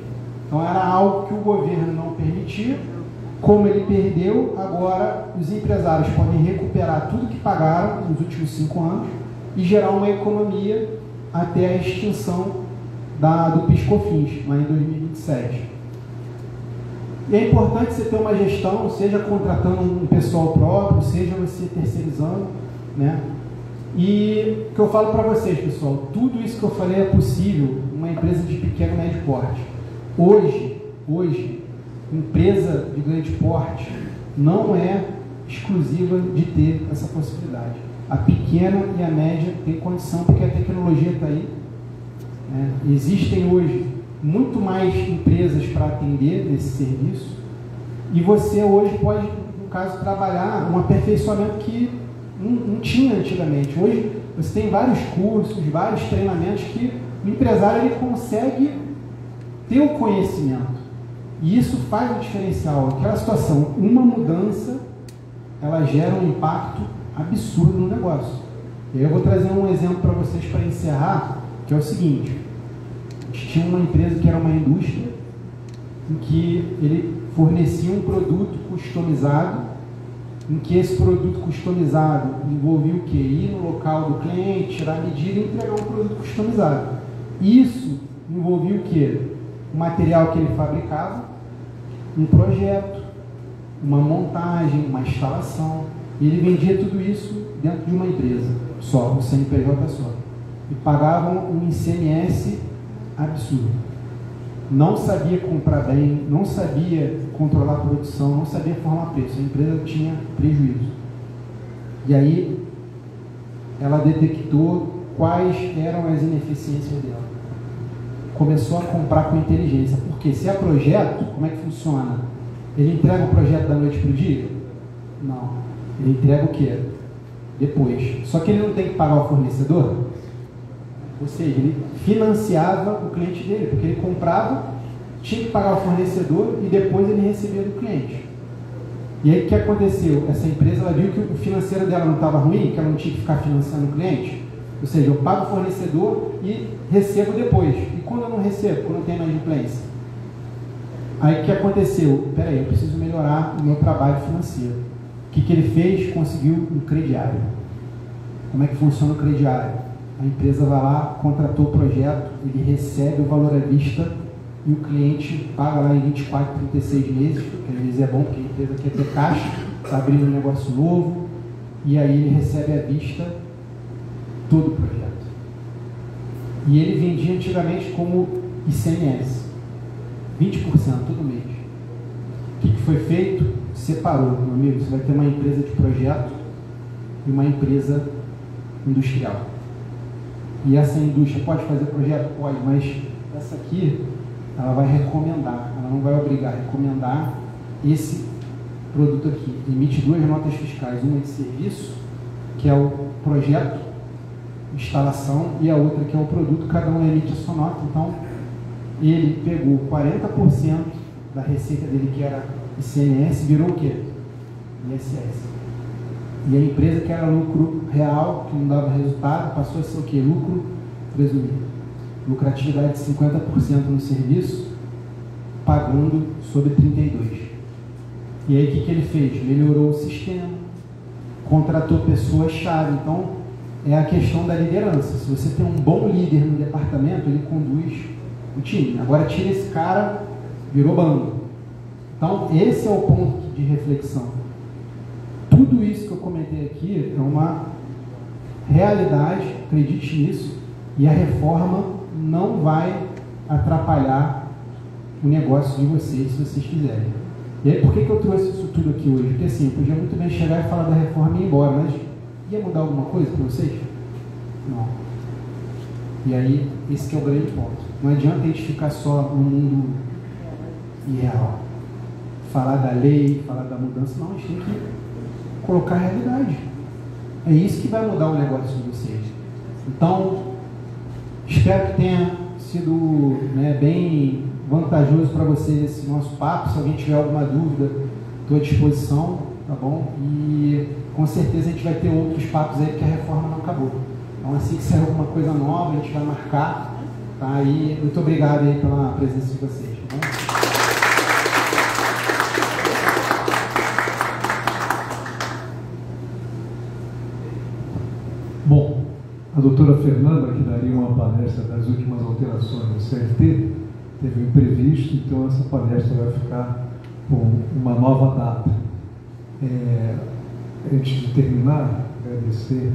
Então era algo que o governo não permitia. Como ele perdeu, agora os empresários podem recuperar tudo que pagaram nos últimos 5 anos e gerar uma economia até a extinção do PIS/COFINS, lá em 2027. E é importante você ter uma gestão, seja contratando um pessoal próprio, seja você terceirizando, né? E o que eu falo para vocês, pessoal, tudo isso que eu falei é possível uma empresa de pequeno e médio porte. Hoje, empresa de grande porte não é exclusiva de ter essa possibilidade. A pequena e a média tem condição porque a tecnologia está aí, né? Existem hoje muito mais empresas para atender nesse serviço e você hoje pode, no caso, trabalhar um aperfeiçoamento que não tinha antigamente. Hoje você tem vários cursos, vários treinamentos que o empresário ele consegue ter o conhecimento e isso faz o diferencial. Aquela situação, uma mudança, ela gera um impacto absurdo no negócio. E aí eu vou trazer um exemplo para vocês para encerrar, que é o seguinte: a gente tinha uma empresa que era uma indústria em que ele fornecia um produto customizado, em que esse produto customizado envolvia o quê? Ir no local do cliente, tirar a medida e entregar um produto customizado. Isso envolvia o quê? O material que ele fabricava, um projeto, uma montagem, uma instalação. E ele vendia tudo isso dentro de uma empresa só, um CNPJ só. E pagavam um ICMS absurdo. Não sabia comprar bem, não sabia controlar a produção, não sabia formar preço. A empresa tinha prejuízo. E aí, ela detectou quais eram as ineficiências dela. Começou a comprar com inteligência. Porque se é projeto, como é que funciona? Ele entrega o projeto da noite para o dia? Não. Ele entrega o quê? Depois. Só que ele não tem que pagar o fornecedor? Ou seja, ele financiava o cliente dele, porque ele comprava, tinha que pagar o fornecedor e depois ele recebia do cliente. E aí o que aconteceu? Essa empresa ela viu que o financeiro dela não estava ruim, que ela não tinha que ficar financiando o cliente. Ou seja, eu pago o fornecedor e recebo depois. E quando eu não recebo? Quando eu tenho inadimplência. Aí o que aconteceu? Peraí, eu preciso melhorar o meu trabalho financeiro. O que ele fez? Conseguiu um crediário. Como é que funciona o crediário? A empresa vai lá, contratou o projeto, ele recebe o valor à vista e o cliente paga lá em 24, 36 meses, que às vezes é bom porque a empresa quer ter caixa, está abrindo um negócio novo, e aí ele recebe à vista todo o projeto. E ele vendia antigamente como ICMS, 20% todo mês. O que foi feito? Separou, meu amigo. Você vai ter uma empresa de projeto e uma empresa industrial. E essa indústria pode fazer projeto? Pode, mas essa aqui, ela vai recomendar, ela não vai obrigar, recomendar esse produto aqui. Emite 2 notas fiscais, uma de serviço, que é o projeto, instalação, e a outra que é o produto, cada um emite a sua nota. Então, ele pegou 40% da receita dele, que era ICMS, virou o quê? ISS. E a empresa que era lucro real, que não dava resultado, passou a ser o quê? Lucro presumido. Lucratividade de 50% no serviço, pagando sobre 32%. E aí o que ele fez? Melhorou o sistema, contratou pessoas-chave. Então, é a questão da liderança. Se você tem um bom líder no departamento, ele conduz o time. Agora tira esse cara, virou bando. Então, esse é o ponto de reflexão. Tudo isso que eu comentei aqui é uma realidade, acredite nisso, e a reforma não vai atrapalhar o negócio de vocês, se vocês quiserem. E aí, por que eu trouxe isso tudo aqui hoje? Porque assim, eu podia muito bem chegar e falar da reforma e ir embora, mas ia mudar alguma coisa para vocês? Não. E aí, esse que é o grande ponto. Não adianta a gente ficar só no mundo irreal. Falar da lei, falar da mudança, não, a gente tem que colocar a realidade. É isso que vai mudar o negócio de vocês. Então, espero que tenha sido, né, bem vantajoso para vocês esse nosso papo. Se alguém tiver alguma dúvida, estou à disposição, tá bom? E com certeza a gente vai ter outros papos aí, porque a reforma não acabou. Então, assim que sair alguma coisa nova, a gente vai marcar, tá? E muito obrigado aí pela presença de vocês, tá bom? Bom, a doutora Fernanda, que daria uma palestra das últimas alterações do CLT, teve um imprevisto, então essa palestra vai ficar com uma nova data. Antes de terminar, agradecer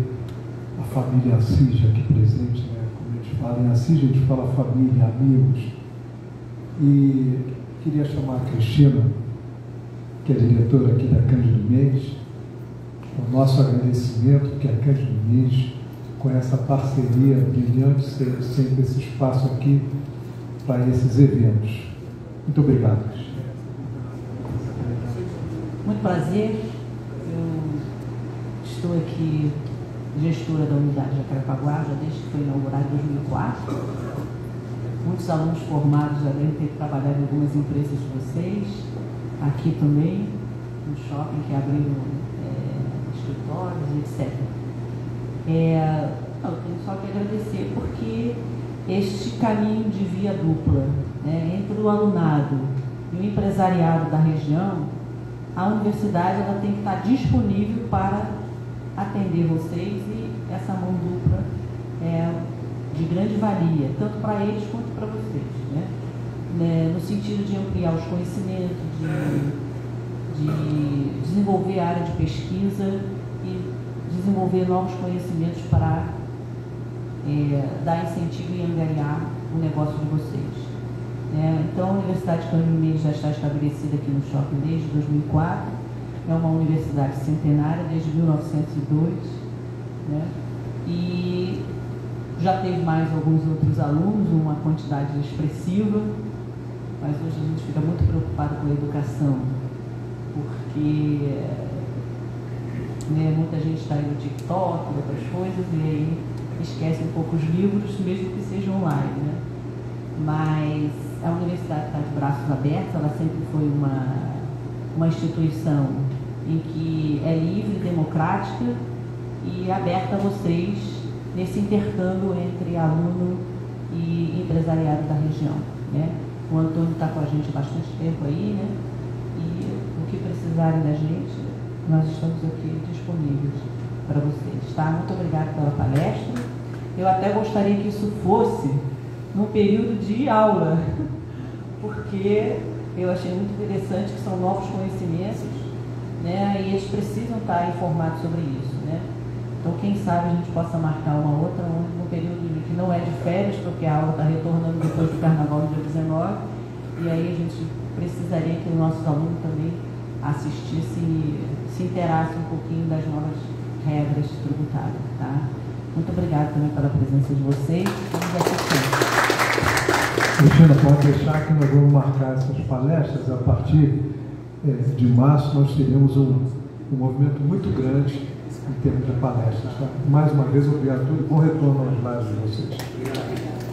a família Assis aqui presente, né? Quando a gente fala em Assis, a gente fala família, amigos. E queria chamar a Cristina, que é diretora aqui da Cândido Mendes, o nosso agradecimento, porque a Cândido Mendes, com essa parceria brilhante, sempre esse espaço aqui para esses eventos. Muito obrigado. Muito prazer. Eu estou aqui gestora da unidade Jacarepaguá, já desde que foi inaugurada em 2004. Muitos alunos formados já devem ter trabalhado em algumas empresas de vocês, aqui também, no shopping, que abriram escritórios, etc. Eu tenho só que agradecer, porque este caminho de via dupla, né, entre o alunado e o empresariado da região, a universidade ela tem que estar disponível para atender vocês, e essa mão dupla é de grande valia, tanto para eles quanto para vocês, né? No sentido de ampliar os conhecimentos, de desenvolver a área de pesquisa e desenvolver novos conhecimentos para dar incentivo e angariar o negócio de vocês. Então, a Universidade Cândido Mendes já está estabelecida aqui no shopping desde 2004, é uma universidade centenária desde 1902, né? E já teve mais alguns outros alunos, uma quantidade expressiva, mas hoje a gente fica muito preocupado com a educação, porque muita gente está aí no TikTok, outras coisas, e aí esquece um pouco os livros, mesmo que sejam online, né? Mas a universidade está de braços abertos, ela sempre foi uma instituição em que é livre, democrática e aberta a vocês nesse intercâmbio entre aluno e empresariado da região, né? O Antônio está com a gente há bastante tempo aí, né? E o que precisarem da gente, nós estamos aqui disponíveis para vocês, tá? Muito obrigada pela palestra. Eu até gostaria que isso fosse num período de aula, porque eu achei muito interessante que são novos conhecimentos, né? E eles precisam estar informados sobre isso, né? Então, quem sabe a gente possa marcar uma outra num período que não é de férias, porque a aula está retornando depois do Carnaval no dia 19, e aí a gente precisaria que os nossos alunos também assistissem e se inteirassem um pouquinho das novas regras tributárias, tá? Muito obrigada também pela presença de vocês. Vamos assistir. Cristina, pode deixar que nós vamos marcar essas palestras. A partir de março nós teremos um movimento muito grande em termos de palestras. Tá? Mais uma vez, obrigado a todos e bom retorno aos lares de vocês. Obrigado.